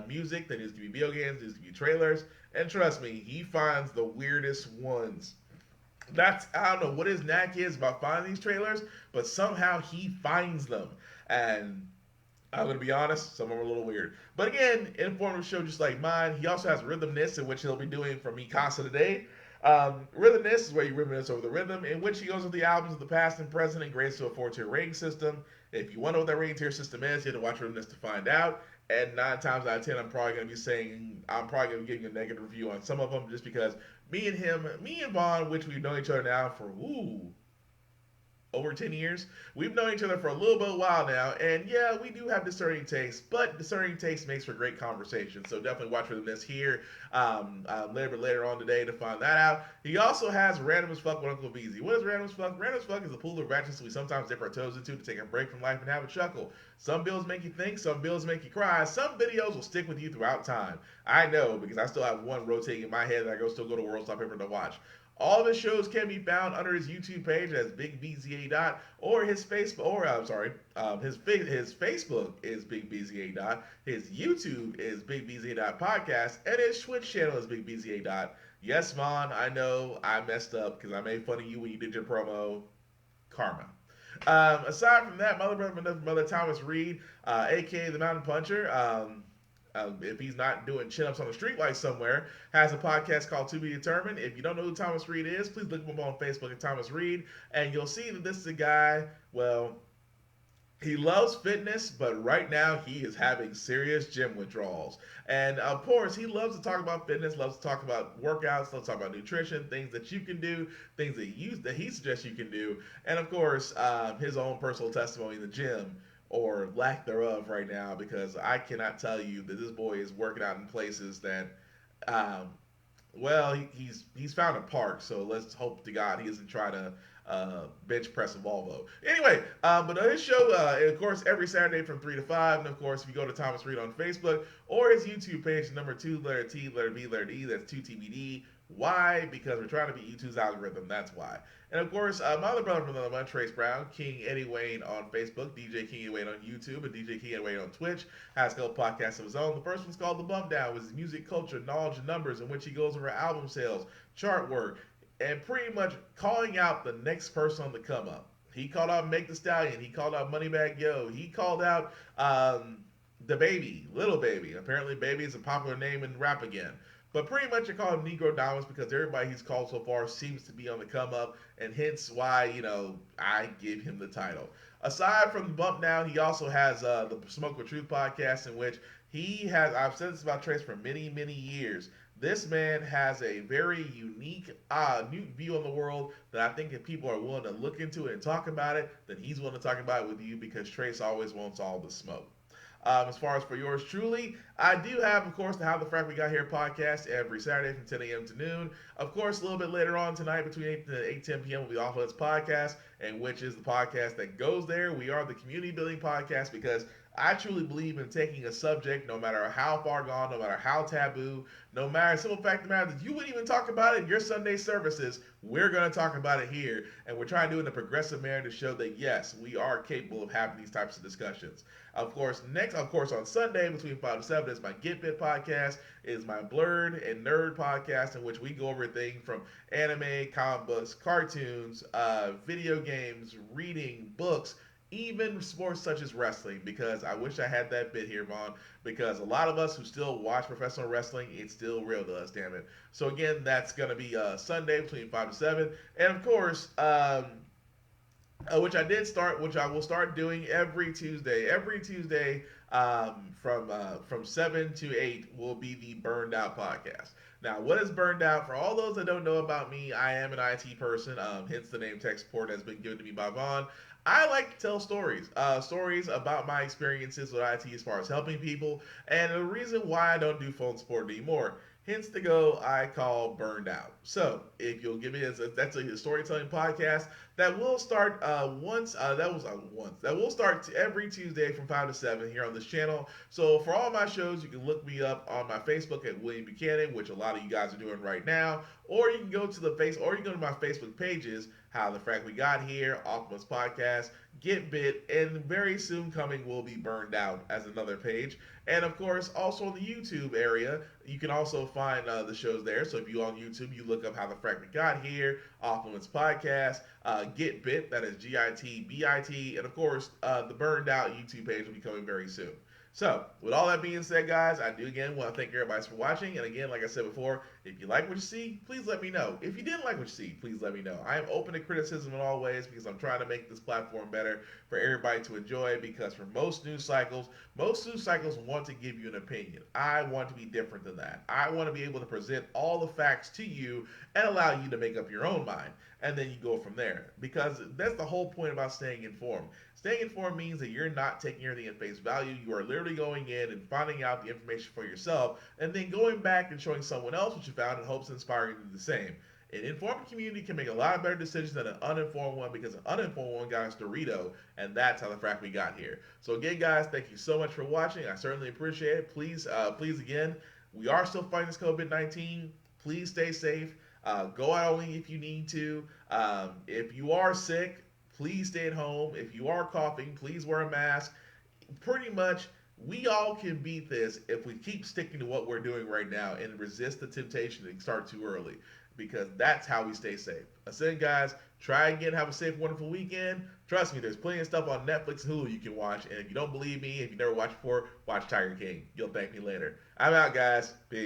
music, that news could be video games, news could be trailers, and trust me, he finds the weirdest ones. I don't know what his knack is about finding these trailers, but somehow he finds them. And I'm going to be honest, some of them are a little weird. But again, informative show just like mine. He also has Rhythmness, in which he'll be doing for me Casa today. Rhythmness is where you reminisce over the rhythm, in which he goes with the albums of the past and present and grades to a 4-tier rating system. If you want to know what that rating tier system is, you have to watch Rhythmness to find out. And 9 times out of 10, I'm probably going to be giving a negative review on some of them, just because me and Vaughn, which we've known each other now for over 10 years. We've known each other for a little bit while now, and yeah, we do have discerning tastes, but discerning taste makes for great conversation. So definitely watch for this here later on today to find that out. He also has Random as Fuck with Uncle BZ. What is Random as Fuck? Random as Fuck is a pool of ratchets we sometimes dip our toes into to take a break from life and have a chuckle. Some bills make you think, some bills make you cry, some videos will stick with you throughout time. I know, because I still have one rotating in my head that I still go to World Stop Paper to watch. All of his shows can be found under his YouTube page as Big BZA Dot, or his Facebook, his Facebook is Big BZA Dot, his YouTube is Big BZA Dot Podcast, and his Twitch channel is Big BZA Dot. Yes, Vaughn, I know I messed up because I made fun of you when you did your promo. Karma. Aside from that, Mother Thomas Reed, aka the Mountain Puncher, if he's not doing chin-ups on the streetlight somewhere, has a podcast called To Be Determined. If you don't know who Thomas Reed is, please look him up on Facebook at Thomas Reed, and you'll see that this is a guy, well, he loves fitness, but right now he is having serious gym withdrawals. And of course, he loves to talk about fitness, loves to talk about workouts, loves to talk about nutrition, things that you can do, things that he suggests you can do, and of course, his own personal testimony in the gym, or lack thereof right now, because I cannot tell you that this boy is working out in places that, he's found a park, so let's hope to God he doesn't try to bench press a Volvo. Anyway, but his show, of course, every Saturday from 3 to 5, and of course, if you go to Thomas Reed on Facebook, or his YouTube page, number 2, letter T, letter B, letter D, that's 2TBD. Why? Because we're trying to beat YouTube's algorithm, that's why. And of course, my other brother from the month, Trace Brown, King Eddie Wayne on Facebook, DJ King Eddie Wayne on YouTube, and DJ King Eddie Wayne on Twitch, has a couple podcasts of his own. The first one's called The Bump Down, which is music, culture, knowledge, and numbers, in which he goes over album sales, chart work, and pretty much calling out the next person on the come up. He called out Meg Thee Stallion, he called out Moneybagg Yo, he called out the Baby, Little Baby. Apparently Baby is a popular name in rap again. But pretty much I call him Negro Dominus because everybody he's called so far seems to be on the come up, and hence why, I give him the title. Aside from the Bump Down, he also has the Smoke with Truth podcast, in which I've said this about Trace for many, many years. This man has a very unique view on the world that I think if people are willing to look into it and talk about it, then he's willing to talk about it with you, because Trace always wants all the smoke. As far as for yours truly, I do have, of course, the How the Frack We Got Here podcast every Saturday from 10 a.m. to noon. Of course, a little bit later on tonight between 8-10 p.m. will be Off Let's Podcast, and which is the podcast that goes there. We are the community building podcast, because I truly believe in taking a subject, no matter how far gone, no matter how taboo, no matter, simple fact of the matter that you wouldn't even talk about it in your Sunday services, we're going to talk about it here, and we're trying to do it in a progressive manner to show that, yes, we are capable of having these types of discussions. Of course, on Sunday between 5 to 7 is my Get Bit podcast, is my Blurred and Nerd podcast, in which we go over things from anime, comic books, cartoons, video games, reading, books, even sports such as wrestling, because I wish I had that bit here, Vaughn, because a lot of us who still watch professional wrestling, it's still real to us, damn it. So again, that's going to be Sunday between 5 to 7. And of course, which I will start doing every Tuesday. Every Tuesday from 7 to 8 will be the Burned Out podcast. Now, what is Burned Out? For all those that don't know about me, I am an IT person, hence the name tech support has been given to me by Vaughn. I like to tell stories about my experiences with IT as far as helping people, and the reason why I don't do phone support anymore. Hence the go I call Burned Out. So if you'll give me that's a storytelling podcast that will start that will start every Tuesday from 5 to 7 here on this channel. So for all my shows, you can look me up on my Facebook at William Buchanan, which a lot of you guys are doing right now, or you can go to my Facebook pages, How the Frack We Got Here, Optimus Podcast, Get Bit, and very soon coming will be Burned Out as another page. And of course, also in the YouTube area, you can also find the shows there. So if you on YouTube, you look up How the Frack We Got Here, Optimus Podcast, Get Bit, that is GITBIT, and of course, the Burned Out YouTube page will be coming very soon. So, with all that being said, guys, I do again want to thank everybody for watching. And again, like I said before, if you like what you see, please let me know. If you didn't like what you see, please let me know. I am open to criticism in all ways because I'm trying to make this platform better for everybody to enjoy. Because for most news cycles want to give you an opinion. I want to be different than that. I want to be able to present all the facts to you and allow you to make up your own mind. And then you go from there. Because that's the whole point about staying informed. Staying informed means that you're not taking everything at face value. You are literally going in and finding out the information for yourself and then going back and showing someone else what you found in hopes of inspiring them to do the same. An informed community can make a lot of better decisions than an uninformed one because an uninformed one got us Dorito, and that's how the Frack We Got Here. So again, guys, thank you so much for watching. I certainly appreciate it. Please again, we are still fighting this COVID-19. Please stay safe. Go out only if you need to. If you are sick, please stay at home. If you are coughing, please wear a mask. Pretty much, we all can beat this if we keep sticking to what we're doing right now and resist the temptation to start too early, because that's how we stay safe. Again, guys, try again. Have a safe, wonderful weekend. Trust me, there's plenty of stuff on Netflix and Hulu you can watch. And if you don't believe me, if you never watched before, watch Tiger King. You'll thank me later. I'm out, guys. Peace.